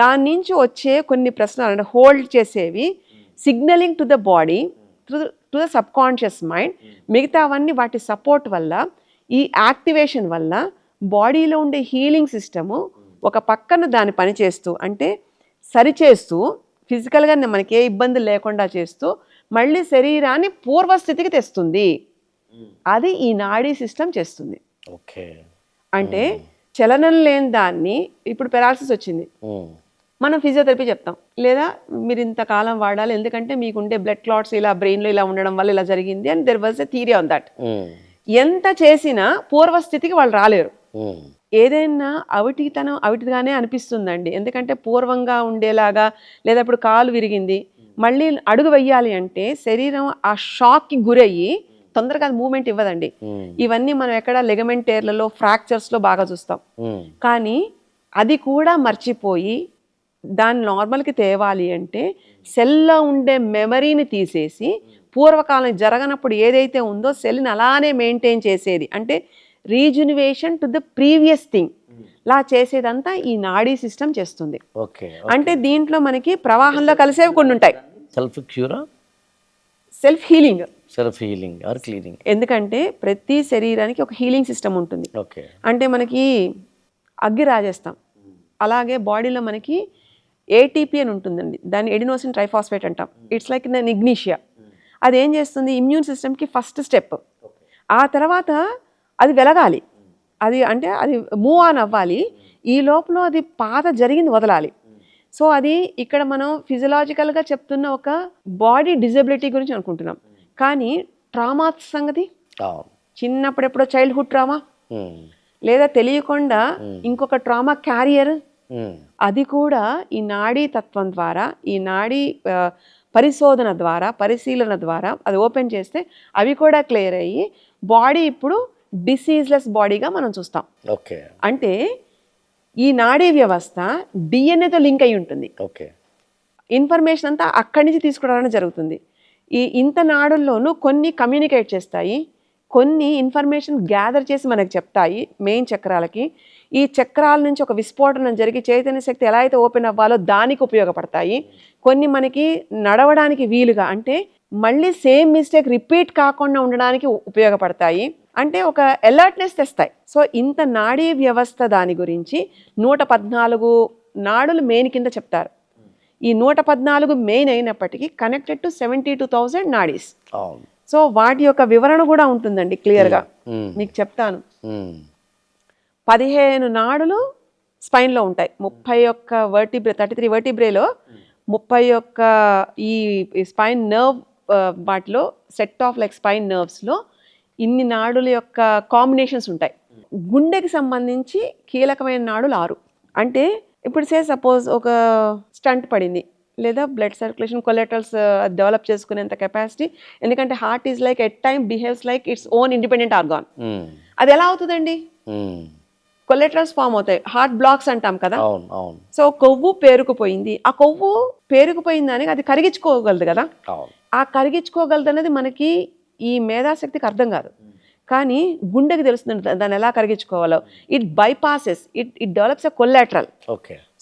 దాని నుంచి వచ్చే కొన్ని ప్రశ్నలు, అంటే హోల్డ్ చేసేవి, signalling to the body, to the sub conscious mind, మిగతావన్నీ వాటి సపోర్ట్ వల్ల, ఈ యాక్టివేషన్ వల్ల బాడీలో ఉండే హీలింగ్ సిస్టము ఒక పక్కన దాన్ని పనిచేస్తూ, అంటే సరిచేస్తూ, ఫిజికల్గా మనకి ఏ ఇబ్బంది లేకుండా చేస్తూ మళ్ళీ శరీరాన్ని పూర్వస్థితికి తెస్తుంది. అది ఈ నాడీ సిస్టమ్ చేస్తుంది. ఓకే. అంటే చలనం లేని దాన్ని, ఇప్పుడు పెరాలసిస్ వచ్చింది, మనం ఫిజియోథెరపీ చెప్తాం, లేదా మీరు ఇంతకాలం వాడాలి ఎందుకంటే మీకుండే బ్లడ్ క్లాట్స్ ఇలా బ్రెయిన్లో ఇలా ఉండడం వల్ల ఇలా జరిగింది అని there was a theory on that. ఎంత చేసినా పూర్వస్థితికి వాళ్ళు రాలేరు. ఏదైనా అవిటిగానే అనిపిస్తుందండి, ఎందుకంటే పూర్వంగా ఉండేలాగా, లేదా ఇప్పుడు కాలు విరిగింది మళ్ళీ అడుగు వెయ్యాలి అంటే శరీరం ఆ షాక్కి గురయ్యి తొందరగా మూమెంట్ ఇవ్వదండి. ఇవన్నీ మనం ఎక్కడ లెగమెంట్ టేర్లలో, ఫ్రాక్చర్స్లో బాగా చూస్తాం. కానీ అది కూడా మర్చిపోయి దాన్ని నార్మల్కి తేవాలి అంటే సెల్లో ఉండే మెమరీని తీసేసి పూర్వకాలం జరగనప్పుడు ఏదైతే ఉందో సెల్ని అలానే మెయింటైన్ చేసేది, అంటే రీజునివేషన్ టు ద ప్రీవియస్ థింగ్ లా చేసేదంతా ఈ నాడీ సిస్టమ్ చేస్తుంది. అంటే దీంట్లో మనకి ప్రవాహంలో కలిసేవి కొన్ని ఉంటాయి. సెల్ఫ్ క్యూరా, self healing, self healing or cleaning. ఎందుకంటే ప్రతి శరీరానికి ఒక హీలింగ్ సిస్టమ్ ఉంటుంది. అంటే మనకి అగ్గి రాజేస్తాం, అలాగే బాడీలో మనకి ఏటీపీ అని ఉంటుందండి, దాన్ని ఎడినోసిన్ ట్రైఫాస్ఫేట్ అంటాం. It's like in ignition. అది ఏం చేస్తుంది, ఇమ్యూన్ సిస్టమ్కి ఫస్ట్ స్టెప్. ఆ తర్వాత అది వెలగాలి, అది అంటే అది మూవ్ ఆన్ అవ్వాలి. ఈ లోపల అది పాత జరిగింది వదలాలి. సో అది ఇక్కడ మనం ఫిజియలాజికల్గా చెప్తున్న ఒక బాడీ డిజబిలిటీ గురించి అనుకుంటున్నాం. కానీ ట్రామా సంగతి, చిన్నప్పుడు ఎప్పుడో చైల్డ్హుడ్ ట్రామా, లేదా తెలియకుండా ఇంకొక ట్రామా క్యారియర్, అది కూడా ఈ నాడీ తత్వం ద్వారా, ఈ నాడీ పరిశోధన ద్వారా, పరిశీలన ద్వారా అది ఓపెన్ చేస్తే అవి కూడా క్లియర్ అయ్యి బాడీ ఇప్పుడు డిసీజ్లెస్ బాడీగా మనం చూస్తాం. అంటే ఈ నాడీ వ్యవస్థ డిఎన్ఏతో లింక్ అయి ఉంటుంది. ఇన్ఫర్మేషన్ అంతా అక్కడి నుంచి తీసుకోవడం జరుగుతుంది. ఈ ఇంత నాడుల్లోనూ కొన్ని కమ్యూనికేట్ చేస్తాయి, కొన్ని ఇన్ఫర్మేషన్ గ్యాదర్ చేసి మనకు చెప్తాయి మెయిన్ చక్రాలకి. ఈ చక్రాల నుంచి ఒక విస్ఫోటనం జరిగి చైతన్య శక్తి ఎలా అయితే ఓపెన్ అవ్వాలో దానికి ఉపయోగపడతాయి. కొన్ని మనకి నడవడానికి వీలుగా, అంటే మళ్ళీ సేమ్ మిస్టేక్ రిపీట్ కాకుండా ఉండడానికి ఉపయోగపడతాయి, అంటే ఒక అలర్ట్నెస్ తెస్తాయి. సో ఇంత నాడీ వ్యవస్థ దాని గురించి 114 నాడులు మెయిన్ కింద చెప్తారు. ఈ 114 మెయిన్ అయినప్పటికీ కనెక్టెడ్ టు 72,000 నాడీస్. సో వాటి యొక్క వివరణ కూడా ఉంటుందండి క్లియర్గా, మీకు చెప్తాను. 15 నాడులు స్పైన్లో ఉంటాయి, 31 వర్టిబ్రే, 33 వర్టిబ్రేలో 31 ఈ స్పైన్ నర్వ్ వాటిలో సెట్ ఆఫ్ లైక్ స్పైన్ నర్వ్స్లో ఇన్ని నాడుల యొక్క కాంబినేషన్స్ ఉంటాయి. గుండెకి సంబంధించి కీలకమైన నాడులు 6. అంటే ఇప్పుడు సపోజ్ ఒక స్టంట్ పడింది, లేదా బ్లడ్ సర్క్యులేషన్ కొలెటరల్స్ డెవలప్ చేసుకునేంత కెపాసిటీ, ఎందుకంటే heart is like at time behaves like its own independent organ. అది ఎలా అవుతుందండి, కొలెటరల్స్ ఫామ్ అవుతాయి, హార్ట్ బ్లాక్స్ అంటాం కదా. సో కొవ్వు పేరుకుపోయింది, ఆ కొవ్వు పేరుకుపోయిందని అది కరిగించుకోగలదు కదా. ఆ కరిగించుకోగలదు అనేది మనకి ఈ మేధాశక్తికి అర్థం కాదు, కానీ గుండెకి తెలుస్తుంది దాన్ని ఎలా కరిగించుకోవాలో. It bypasses, it develops a collateral.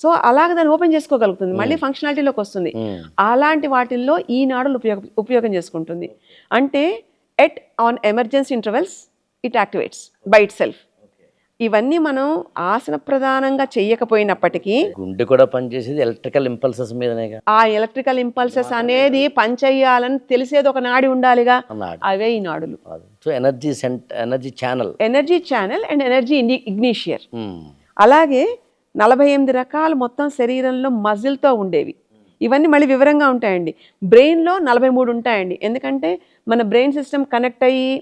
So అలాగే దాన్ని ఓపెన్ చేసుకోగలుగుతుంది, మళ్ళీ ఫంక్షనాలిటీలోకి వస్తుంది. అలాంటి వాటిల్లో ఈ నాడులు ఉపయోగం చేసుకుంటుంది. అంటే at on emergency intervals it activates by it self. ఇవన్నీ మనం ఆసన ప్రధానంగా చెయ్యకపోయినప్పటికీ గుండె కూడా పనిచేసేది ఎలక్ట్రికల్ ఇంపల్సెస్ మీదనేగా. ఆ ఎలక్ట్రికల్ ఇంపల్సెస్ అనేది పనిచేయాలని తెలిసేది ఒక నాడి ఉండాలిగా, అవే ఈ నాడులు. So energy channel and energy ఇగ్నిషియర్. అలాగే 48 రకాలు మొత్తం శరీరంలో మజిల్తో ఉండేవి. ఇవన్నీ మళ్ళీ వివరంగా ఉంటాయండి. బ్రెయిన్లో 43 ఉంటాయండి, ఎందుకంటే మన బ్రెయిన్ సిస్టమ్ కనెక్ట్ అయ్యి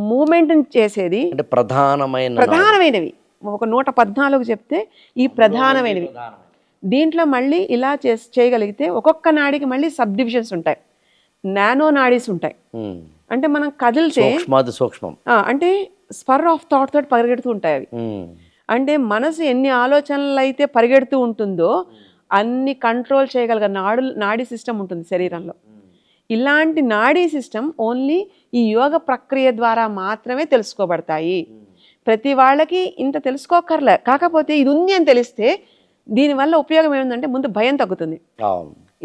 మూమెంట్ చేసేది ప్రధానమైనవి ఒక 114 చెప్తే ఈ ప్రధానమైనవి. దీంట్లో మళ్ళీ ఇలా చేయగలిగితే ఒక్కొక్క నాడికి మళ్ళీ సబ్ డివిజన్స్ ఉంటాయి, నానో నాడీస్ ఉంటాయి. అంటే మనం కదిలితే సూక్ష్మం, అంటే స్పర్ ఆఫ్ థాట్ తోటి పరిగెడుతూ ఉంటాయి అవి. అంటే మనసు ఎన్ని ఆలోచనలు అయితే పరిగెడుతూ ఉంటుందో అన్ని కంట్రోల్ చేయగలిగే నాడీ సిస్టమ్ ఉంటుంది శరీరంలో. ఇలాంటి నాడీ సిస్టమ్ ఓన్లీ ఈ యోగ ప్రక్రియ ద్వారా మాత్రమే తెలుసుకోబడతాయి. ప్రతి వాళ్ళకి ఇంత తెలుసుకోకర్లే, కాకపోతే ఇది ఉంది అని తెలిస్తే దీనివల్ల ఉపయోగం ఏముందంటే ముందు భయం తగ్గుతుంది.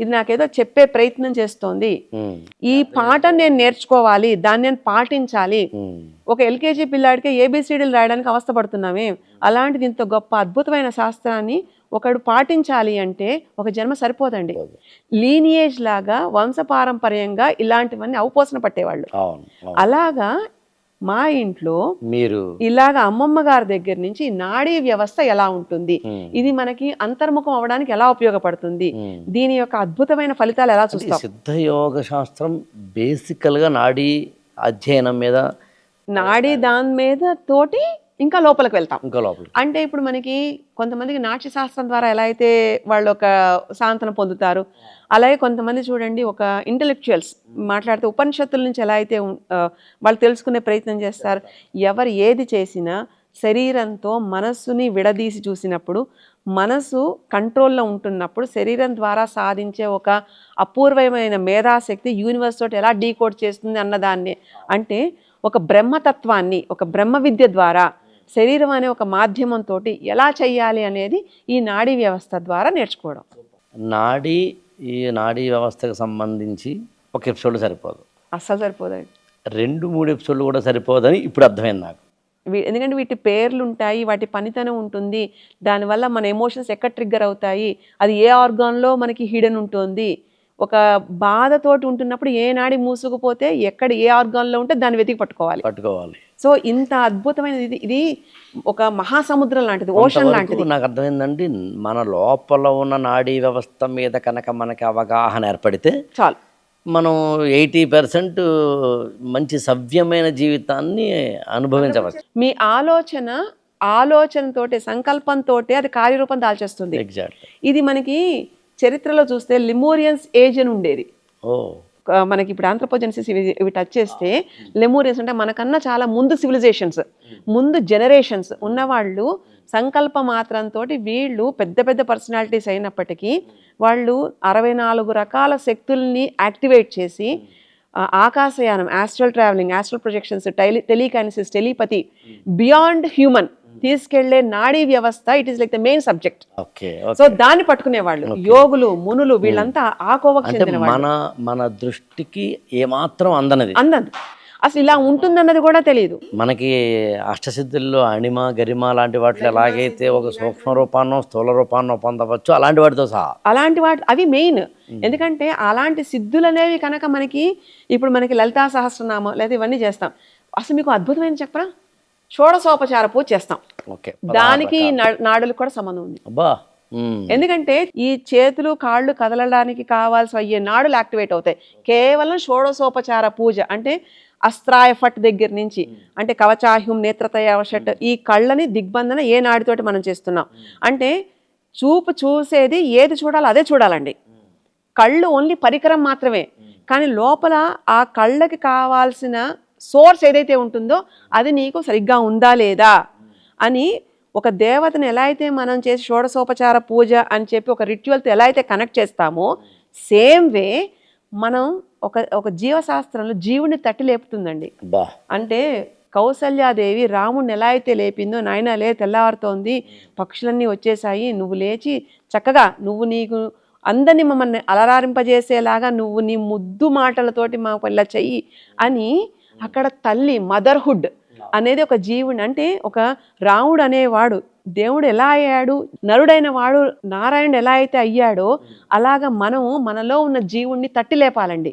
ఇది నాకేదో చెప్పే ప్రయత్నం చేస్తోంది, ఈ పాఠం నేను నేర్చుకోవాలి, దాన్ని నేను పాటించాలి. ఒక ఎల్కేజీ పిల్లాడికి ఏబిసిడీలు రాయడానికి అవస్థపడుతున్నామే, అలాంటిది ఇంత గొప్ప అద్భుతమైన శాస్త్రాన్ని ఒకడు పాటించాలి అంటే ఒక జన్మ సరిపోదండి. లీనియేజ్ లాగా వంశపారంపర్యంగా ఇలాంటివన్నీ అవపోసన పట్టేవాళ్ళు. అలాగా మా ఇంట్లో మీరు ఇలాగ అమ్మమ్మ గారి దగ్గర నుంచి నాడీ వ్యవస్థ ఎలా ఉంటుంది, ఇది మనకి అంతర్ముఖం అవడానికి ఎలా ఉపయోగపడుతుంది, దీని యొక్క అద్భుతమైన ఫలితాలు ఎలా చూస్తాం. సిద్ధ యోగ శాస్త్రం బేసికల్గా నాడీ అధ్యయనం మీద, నాడీ దాని మీద తోటి ఇంకా లోపలికి వెళ్తాం. ఇంకా లోపల అంటే ఇప్పుడు మనకి కొంతమందికి నాట్య శాస్త్రం ద్వారా ఎలా అయితే వాళ్ళు ఒక సాంతన పొందుతారు, అలాగే కొంతమంది చూడండి ఒక ఇంటలెక్చువల్స్ మాట్లాడితే ఉపనిషత్తుల నుంచి ఎలా అయితే వాళ్ళు తెలుసుకునే ప్రయత్నం చేస్తారు. ఎవరు ఏది చేసినా శరీరంతో మనస్సుని విడదీసి చూసినప్పుడు, మనసు కంట్రోల్లో ఉంటున్నప్పుడు శరీరం ద్వారా సాధించే ఒక అపూర్వమైన మేధాశక్తి యూనివర్స్ తోటి ఎలా డీకోడ్ చేస్తుంది అన్నదాన్ని, అంటే ఒక బ్రహ్మతత్వాన్ని ఒక బ్రహ్మ విద్య ద్వారా శరీరం అనే ఒక మాధ్యమంతో ఎలా చెయ్యాలి అనేది ఈ నాడీ వ్యవస్థ ద్వారా నేర్చుకోవడం. ఈ నాడీ వ్యవస్థకు సంబంధించి ఒక ఎపిసోడ్ సరిపోదు, అస్సలు సరిపోదండి. 2-3 ఎపిసోడ్లు కూడా సరిపోదని ఇప్పుడు అర్థమైంది నాకు. ఎందుకంటే వీటి పేర్లు ఉంటాయి, వాటి పనితనం ఉంటుంది, దానివల్ల మన ఎమోషన్స్ ఎక్కడ ట్రిగ్గర్ అవుతాయి, అది ఏ ఆర్గాన్లో మనకి హిడెన్ ఉంటుంది, ఒక బాధతోటి ఉంటున్నప్పుడు ఏ నాడి మూసుకుపోతే ఎక్కడ ఏ ఆర్గాన్లో ఉంటే దాన్ని వెతికి పట్టుకోవాలి. సో ఇంత అద్భుతమైనది, ఇది ఒక మహాసముద్రం లాంటిది, ఓషన్ లాంటిది. నాకు అర్థమైందండి, మన లోపల ఉన్న నాడీ వ్యవస్థ మీద కనుక మనకి అవగాహన ఏర్పడితే చాలు, మనం 80% మంచి సవ్యమైన జీవితాన్ని అనుభవించవచ్చు. మీ ఆలోచనతోటి సంకల్పంతో అది కార్యరూపం దాల్చేస్తుంది. ఎగ్జాక్ట్లీ. ఇది మనకి చరిత్రలో చూస్తే లెమూరియన్స్ ఏజ్ అని ఉండేది. మనకి ఇప్పుడు ఆంథ్రోపోజెనిసిస్ ఇవి టచ్ చేస్తే లెమూరియన్స్ అంటే మనకన్నా చాలా ముందు సివిలైజేషన్స్, ముందు జనరేషన్స్ ఉన్నవాళ్ళు సంకల్ప మాత్రంతో వీళ్ళు పెద్ద పెద్ద పర్సనాలిటీస్ అయినప్పటికీ వాళ్ళు 64 రకాల శక్తుల్ని యాక్టివేట్ చేసి ఆకాశయానం, astral travelling, astral projections, telekinesis, telepathy, beyond human తీసుకెళ్లే నాడీ వ్యవస్థ, it is like the main subject. So దాన్ని పట్టుకునేవాళ్ళు యోగులు, మునులు, వీళ్ళంతా ఆ కోవకు చెందిన వాళ్ళు. మన దృష్టికి ఏమాత్రం అందనది అసలు ఇలా ఉంటుందన్నది కూడా తెలియదు మనకి. అష్టసిద్ధుల్లో అణిమ, గరిమ లాంటి వాటిలో ఎలాగైతే ఒక సూక్ష్మ రూపాన్నో స్థూల రూపాన్నో పొందవచ్చు, అలాంటి వాటితో సహా అవి మెయిన్. ఎందుకంటే అలాంటి సిద్ధులు అనేవి కనుక మనకి ఇప్పుడు మనకి లలితా సహస్రనామం లేదా ఇవన్నీ చేస్తాం. అసలు మీకు అద్భుతమైన చెప్పరా, షోడశోపచార పూజ చేస్తాం, దానికి నాడులకు కూడా సంబంధం ఉంది. ఎందుకంటే ఈ చేతులు కాళ్ళు కదలడానికి కావాల్సి అయ్యే నాడులు యాక్టివేట్ అవుతాయి కేవలం షోడశోపచార పూజ. అంటే అస్త్రాయ ఫట్ దగ్గర నుంచి, అంటే కవచాహ్యం, నేత్రతయావషట్, ఈ కళ్ళని దిగ్బంధన ఏ నాడితోటి మనం చేస్తున్నాం. అంటే చూసేది ఏది చూడాలో అదే చూడాలండి. కళ్ళు ఓన్లీ పరికరం మాత్రమే, కానీ లోపల ఆ కళ్ళకి కావాల్సిన సోర్స్ ఏదైతే ఉంటుందో అది నీకు సరిగ్గా ఉందా లేదా అని, ఒక దేవతను ఎలా అయితే మనం చేసి షోడశోపచార పూజ అని చెప్పి ఒక రిచువల్తో ఎలా అయితే కనెక్ట్ చేస్తామో, సేమ్ వే మనం ఒక జీవశాస్త్రంలో జీవుని తట్టి లేపుతుందండి. అంటే కౌసల్యాదేవి రాముడిని ఎలా అయితే లేపిందో, నాయన లే, తెల్లవారుతోంది, పక్షులన్నీ వచ్చేసాయి, నువ్వు లేచి చక్కగా నీకు అందరినీ మమ్మల్ని అలరారింపజేసేలాగా నువ్వు నీ ముద్దు మాటలతోటి మాకు ఇలా చెయ్యి అని, అక్కడ తల్లి మదర్హుడ్ అనేది ఒక జీవుని, అంటే ఒక రాముడు అనేవాడు దేవుడు ఎలా అయ్యాడు, నరుడైన వాడు నారాయణుడు ఎలా అయితే అయ్యాడో అలాగా మనలో ఉన్న జీవుణ్ణి తట్టి లేపాలండి.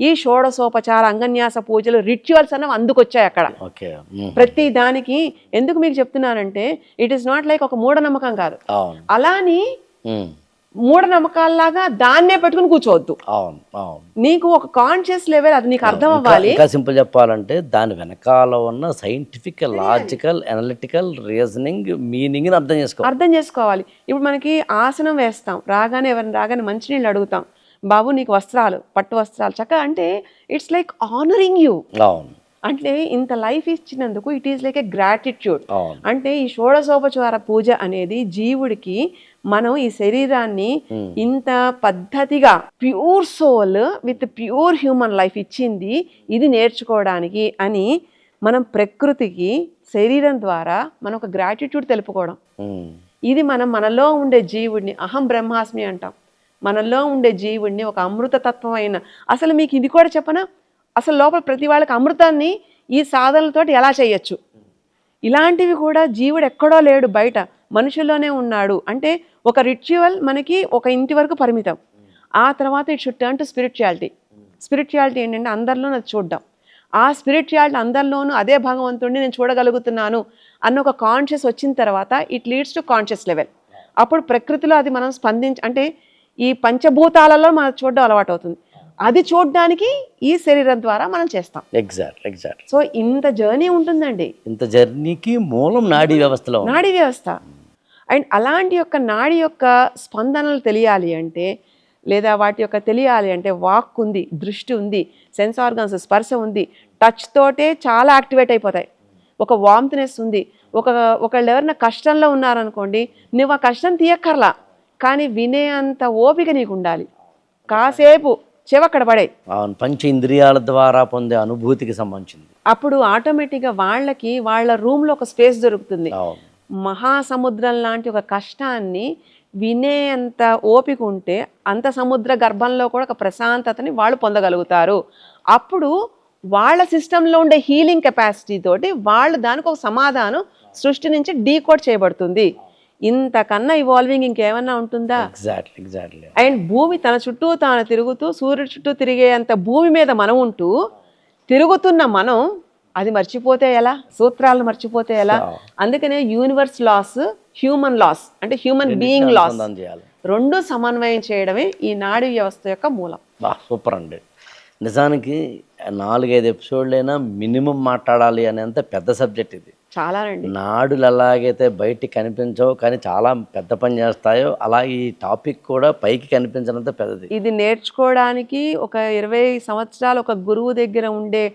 ఈ షోడశోపచార అంగన్యాస పూజలు రిచువల్స్ అనేవి అందుకొచ్చాయి అక్కడ ప్రతి దానికి. ఎందుకు మీకు చెప్తున్నానంటే ఇట్ ఈస్ నాట్ లైక్ ఒక మూఢనమ్మకం కాదు, అలాని మూఢనమ్మకాల్లాగా దాన్నే పెట్టుకుని కూర్చోవద్దు. నీకు ఒక కాన్షియస్ లెవెల్ అది నీకు అర్థం అవ్వాలి. ఇంకా సింపుల్ చెప్పాలంటే దాని వెనకాల ఉన్న scientific, logical, analytical reasoning, meaning అర్థం చేసుకోవాలి. ఇప్పుడు మనకి ఆసనం వేస్తాం, ఎవరిని రాగానే మంచినీళ్ళు అడుగుతాం, బాబు నీకు వస్త్రాలు, పట్టు వస్త్రాలు చక్కగా, అంటే ఇట్స్ లైక్ ఆనరింగ్ యూ. అంటే ఇంత లైఫ్ ఇచ్చినందుకు it is like a gratitude. అంటే ఈ షోడశోపచార పూజ అనేది జీవుడికి మనం ఈ శరీరాన్ని ఇంత పద్ధతిగా pure soul with pure human life ఇచ్చింది ఇది నేర్చుకోవడానికి అని మనం ప్రకృతికి శరీరం ద్వారా మనం ఒక గ్రాటిట్యూడ్ తెలుపుకోవడం. ఇది మనలో ఉండే జీవుడిని అహం బ్రహ్మాస్మి అంటాం. మనలో ఉండే జీవుడిని ఒక అమృతతత్వం అయిన, అసలు మీకు ఇది కూడా చెప్పనా, అసలు లోపల ప్రతి వాళ్ళకి అమృతాన్ని ఈ సాధనలతోటి ఎలా చేయొచ్చు, ఇలాంటివి కూడా జీవుడు ఎక్కడో లేడు, బయట మనుషుల్లోనే ఉన్నాడు. అంటే ఒక రిచువల్ మనకి ఒక ఇంటి వరకు పరిమితం, ఆ తర్వాత it should turn to spirituality. Spirituality ఏంటంటే అందరిలో అది చూడడం, ఆ స్పిరిచువాలిటీ అందరిలోనూ అదే భగవంతుడిని నేను చూడగలుగుతున్నాను అన్న ఒక కాన్షియస్ వచ్చిన తర్వాత it leads to conscious level. అప్పుడు ప్రకృతిలో అది మనం అంటే ఈ పంచభూతాలలో మనం చూడడం అలవాటు అవుతుంది. అది చూడడానికి ఈ శరీరం ద్వారా మనం చేస్తాం. ఎగ్జాక్ట్. సో ఇంత జర్నీ ఉంటుందండి. ఇంత జర్నీకి మూలం నాడీ వ్యవస్థలో ఉంది. నాడీ వ్యవస్థ. అండ్ అలాంటి యొక్క నాడి యొక్క స్పందనలు తెలియాలి అంటే, లేదా వాటి యొక్క తెలియాలి అంటే వాక్ ఉంది, దృష్టి ఉంది, సెన్స్ ఆర్గన్స్ స్పర్శ ఉంది, టచ్ తోటే చాలా యాక్టివేట్ అయిపోతాయి. ఒక వామ్త్నెస్ ఉంది. ఒకళ్ళు ఎవరైనా కష్టంలో ఉన్నారనుకోండి, నువ్వు ఆ కష్టం తీయక్కర్లా, కానీ వినే అంత ఓపిక నీకు ఉండాలి. కాసేపు చెవక్కడ పడే పంచ ఇంద్రియాల ద్వారా పొందే అనుభూతికి సంబంధించింది. అప్పుడు ఆటోమేటిక్గా వాళ్ళకి వాళ్ళ రూమ్లో ఒక స్పేస్ దొరుకుతుంది. మహాసముద్రం లాంటి ఒక కష్టాన్ని వినేంత ఓపిక ఉంటే అంత సముద్ర గర్భంలో కూడా ఒక ప్రశాంతతని వాళ్ళు పొందగలుగుతారు. అప్పుడు వాళ్ళ సిస్టంలో ఉండే హీలింగ్ కెపాసిటీ తోటి వాళ్ళు దానికి ఒక సమాధానం సృష్టి నుంచి డీకోడ్ చేయబడుతుంది. ఇంతకన్నా ఇవాల్వింగ్ ఇంకేమన్నా ఉంటుందా? ఎగ్జాక్ట్లీ. అండ్ భూమి తన చుట్టూ తాను తిరుగుతూ సూర్యుడి చుట్టూ తిరిగేంత భూమి మీద మనం ఉంటూ తిరుగుతున్న మనం అది మర్చిపోతే ఎలా? సూత్రాలను మర్చిపోతే ఎలా? అందుకనే యూనివర్స్ లాస్, హ్యూమన్ లాస్ అంటే హ్యూమన్ బీయింగ్ లాస్ రెండు సమన్వయం చేయడమే ఈ నాడీ వ్యవస్థ యొక్క మూలం. సూపర్ అండి. నిజానికి 4-5 ఎపిసోడ్లైనా మినిమం మాట్లాడాలి అనేంత పెద్ద సబ్జెక్ట్ ఇది. చాలా అండి. నాడులు ఎలాగైతే బయటికి కనిపించవు కానీ చాలా పెద్ద పని చేస్తాయో అలాగే ఈ టాపిక్ కూడా పైకి కనిపించినంత పెద్దది. ఇది నేర్చుకోవడానికి ఒక 20 సంవత్సరాలు ఒక గురువు దగ్గర ఉండే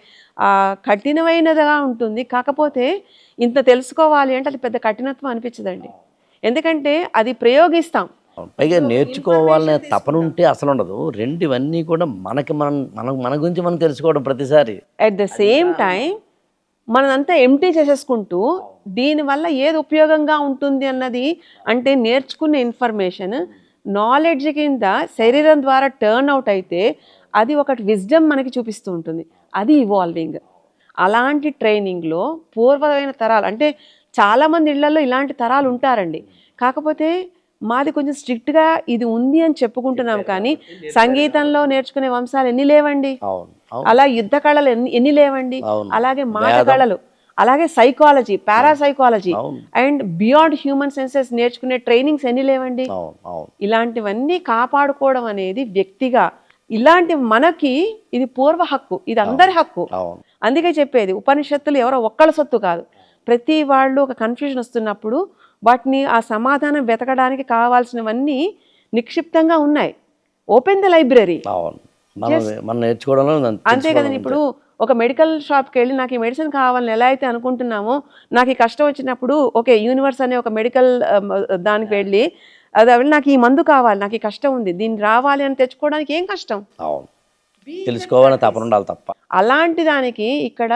కఠినమైనదిగా ఉంటుంది. కాకపోతే ఇంత తెలుసుకోవాలి అంటే అది పెద్ద కఠినత్వం అనిపించదండి. ఎందుకంటే అది ప్రయోగిస్తాం. పైగా నేర్చుకోవాలనే తపన ఉంటే అసలు ఉండదు. ఇవన్నీ కూడా మన గురించి మనం తెలుసుకోవడం ప్రతిసారి. అట్ ద సేమ్ టైం మనంతా ఎంటీ చేసేసుకుంటూ దీనివల్ల ఏది ఉపయోగంగా ఉంటుంది అన్నది అంటే నేర్చుకునే ఇన్ఫర్మేషన్ నాలెడ్జ్ కింద శరీరం ద్వారా టర్న్ అవుట్ అయితే అది ఒకటి విజ్డమ్ మనకి చూపిస్తూ ఉంటుంది. అది ఇవాల్వింగ్. అలాంటి ట్రైనింగ్లో పూర్వమైన తరాలు అంటే చాలామంది ఇళ్లలో ఇలాంటి తరాలు ఉంటారండి. కాకపోతే మాది కొంచెం స్ట్రిక్ట్గా ఇది ఉంది అని చెప్పుకుంటున్నాం కానీ సంగీతంలో నేర్చుకునే వంశాలు ఎన్ని లేవండి, అలా యుద్ధ కళలు ఎన్ని లేవండి, అలాగే మాట కళలు, అలాగే psychology, parapsychology and beyond human senses నేర్చుకునే ట్రైనింగ్స్ ఎన్ని లేవండి. ఇలాంటివన్నీ కాపాడుకోవడం అనేది వ్యక్తిగా ఇలాంటి మనకి ఇది పూర్వ హక్కు, ఇది అందరి హక్కు. అందుకే చెప్పేది ఉపనిషత్తులు ఎవరో ఒక్కళ్ళ సొత్తు కాదు. ప్రతి వాళ్ళు ఒక కన్ఫ్యూజన్ వస్తున్నప్పుడు వాటిని ఆ సమాధానం వెతకడానికి కావాల్సినవన్నీ నిక్షిప్తంగా ఉన్నాయి. Open the library. అంతే కదండి. ఇప్పుడు ఒక మెడికల్ షాప్కి వెళ్ళి నాకు ఈ మెడిసిన్ కావాలని ఎలా అయితే అనుకుంటున్నామో, నాకు ఈ కష్టం వచ్చినప్పుడు ఓకే యూనివర్స్ అనే ఒక మెడికల్ దానికి వెళ్ళి అది నాకు ఈ మందు కావాలి, నాకు ఈ కష్టం ఉంది, దీన్ని రావాలి అని తెచ్చుకోవడానికి ఏం కష్టం? తెలుసుకోవాలని తపన ఉండాలి తప్ప. అలాంటి దానికి ఇక్కడ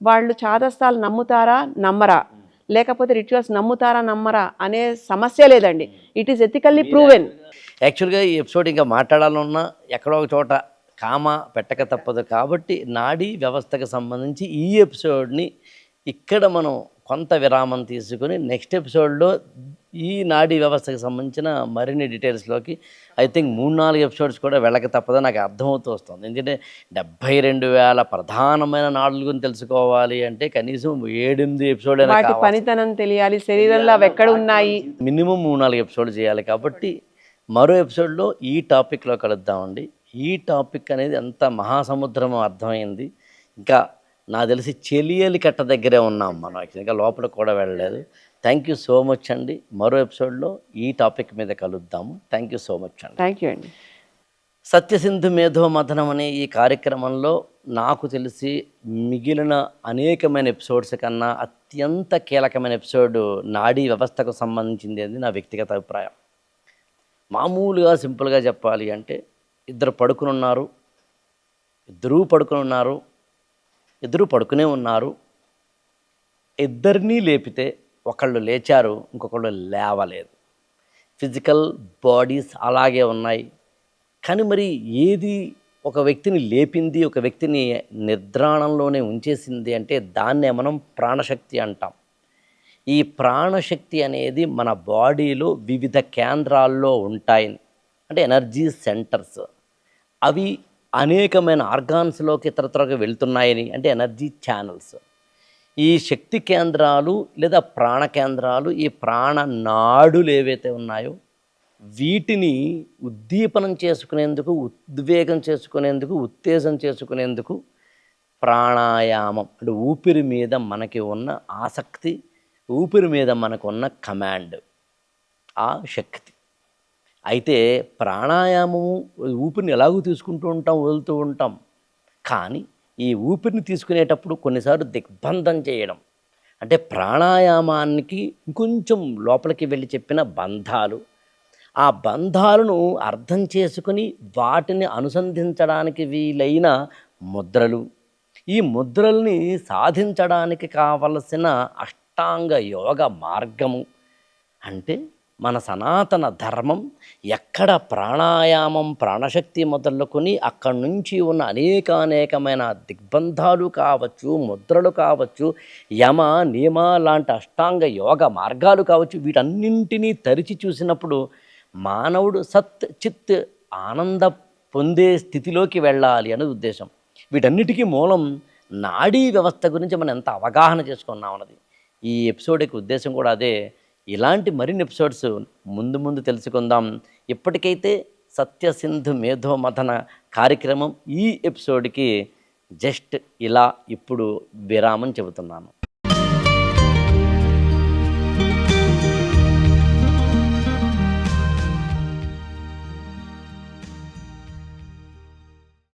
వాళ్ళు చాదస్తాలు నమ్ముతారా నమ్మరా, లేకపోతే రిచువల్స్ నమ్ముతారా నమ్మరా అనే సమస్య లేదండి. It is ethically proven. యాక్చువల్గా ఈ ఎపిసోడ్ ఇంకా మాట్లాడాలన్నా ఎక్కడో ఒక చోట కామా పెట్టక తప్పదు. కాబట్టి నాడీ వ్యవస్థకు సంబంధించి ఈ ఎపిసోడ్ని ఇక్కడ మనం కొంత విరామం తీసుకుని నెక్స్ట్ ఎపిసోడ్లో ఈ నాడీ వ్యవస్థకు సంబంధించిన మరిన్ని డీటెయిల్స్లోకి ఐ థింక్ 3-4 ఎపిసోడ్స్ కూడా వెళ్ళక తప్పదని నాకు అర్థమవుతూ వస్తుంది. ఎందుకంటే 72,000 ప్రధానమైన నాడుల గురించి తెలుసుకోవాలి అంటే కనీసం 7-8 ఎపిసోడ్ అయినా పనితనం తెలియాలి, శరీరంలో అవి ఎక్కడ ఉన్నాయి, మినిమం 3-4 ఎపిసోడ్లు చేయాలి. కాబట్టి మరో ఎపిసోడ్లో ఈ టాపిక్లో కలుద్దామండి. ఈ టాపిక్ అనేది ఎంత మహాసముద్రమో అర్థమైంది. ఇంకా నాకు తెలిసి చెలియలి కట్ట దగ్గరే ఉన్నాం మనం, ఇంకా లోపల కూడా వెళ్ళలేదు. థ్యాంక్ యూ సో మచ్ అండి. మరో ఎపిసోడ్లో ఈ టాపిక్ మీద కలుద్దాము. థ్యాంక్ యూ సో మచ్ అండి. థ్యాంక్ యూ అండి. సత్యసింధు మేధో మథనం అనే ఈ కార్యక్రమంలో నాకు తెలిసి మిగిలిన అనేకమైన ఎపిసోడ్స్ కన్నా అత్యంత కీలకమైన ఎపిసోడ్ నాడీ వ్యవస్థకు సంబంధించింది అని నా వ్యక్తిగత అభిప్రాయం. మామూలుగా సింపుల్గా చెప్పాలి అంటే ఇద్దరు పడుకుని ఉన్నారు, ఇద్దరూ పడుకునే ఉన్నారు. ఇద్దరినీ లేపితే ఒకళ్ళు లేచారు, ఇంకొకళ్ళు లేవలేదు. ఫిజికల్ బాడీస్ అలాగే ఉన్నాయి. కానీ మరి ఏది ఒక వ్యక్తిని లేపింది, ఒక వ్యక్తిని నిద్రాణంలోనే ఉంచేసింది అంటే దాన్నే మనం ప్రాణశక్తి అంటాం. ఈ ప్రాణశక్తి అనేది మన బాడీలో వివిధ కేంద్రాల్లో ఉంటాయి, అంటే ఎనర్జీ సెంటర్స్. అవి అనేకమైన ఆర్గాన్స్లోకి ఇతరత్రగా వెళ్తున్నాయని, అంటే ఎనర్జీ ఛానల్స్. ఈ శక్తి కేంద్రాలు లేదా ప్రాణ కేంద్రాలు, ఈ ప్రాణ నాడులు ఏవైతే ఉన్నాయో వీటిని ఉద్దీపనం చేసుకునేందుకు, ఉద్వేగం చేసుకునేందుకు, ఉత్తేజం చేసుకునేందుకు ప్రాణాయామం అంటే ఊపిరి మీద మనకి ఉన్న ఆసక్తి, ఊపిరి మీద మనకు ఉన్న కమాండ్, ఆ శక్తి. అయితే ప్రాణాయామము ఊపిరిని ఎలాగూ తీసుకుంటూ ఉంటాం, వదులుతూ ఉంటాం. కానీ ఈ ఊపిరిని తీసుకునేటప్పుడు కొన్నిసార్లు దిగ్బంధం చేయడం, అంటే ప్రాణాయామానికి ఇంకొంచెం లోపలికి వెళ్ళి చెప్పిన బంధాలు, ఆ బంధాలను అర్థం చేసుకుని వాటిని అనుసంధించడానికి వీలైన ముద్రలు, ఈ ముద్రల్ని సాధించడానికి కావలసిన అష్టాంగ యోగ మార్గము. అంటే మన సనాతన ధర్మం ఎక్కడ ప్రాణాయామం, ప్రాణశక్తి మొదలుకొని అక్కడి నుంచి ఉన్న అనేకమైన దిగ్బంధాలు కావచ్చు, ముద్రలు కావచ్చు, యమ నియమ లాంటి అష్టాంగ యోగ మార్గాలు కావచ్చు, వీటన్నింటినీ తరిచి చూసినప్పుడు మానవుడు సత్ చిత్ ఆనంద పొందే స్థితిలోకి వెళ్ళాలి అనేది ఉద్దేశం. వీటన్నిటికీ మూలం నాడీ వ్యవస్థ గురించి మనం ఎంత అవగాహన చేసుకున్నాం అన్నది. ఈ ఎపిసోడ్కి ఉద్దేశం కూడా అదే. ఇలాంటి మరిన్ని ఎపిసోడ్స్ ముందు ముందు తెలుసుకుందాం. ఇప్పటికైతే సత్యసింధు మేధో మథన కార్యక్రమం ఈ ఎపిసోడ్కి జస్ట్ ఇలా ఇప్పుడు విరామం చెబుతున్నాను.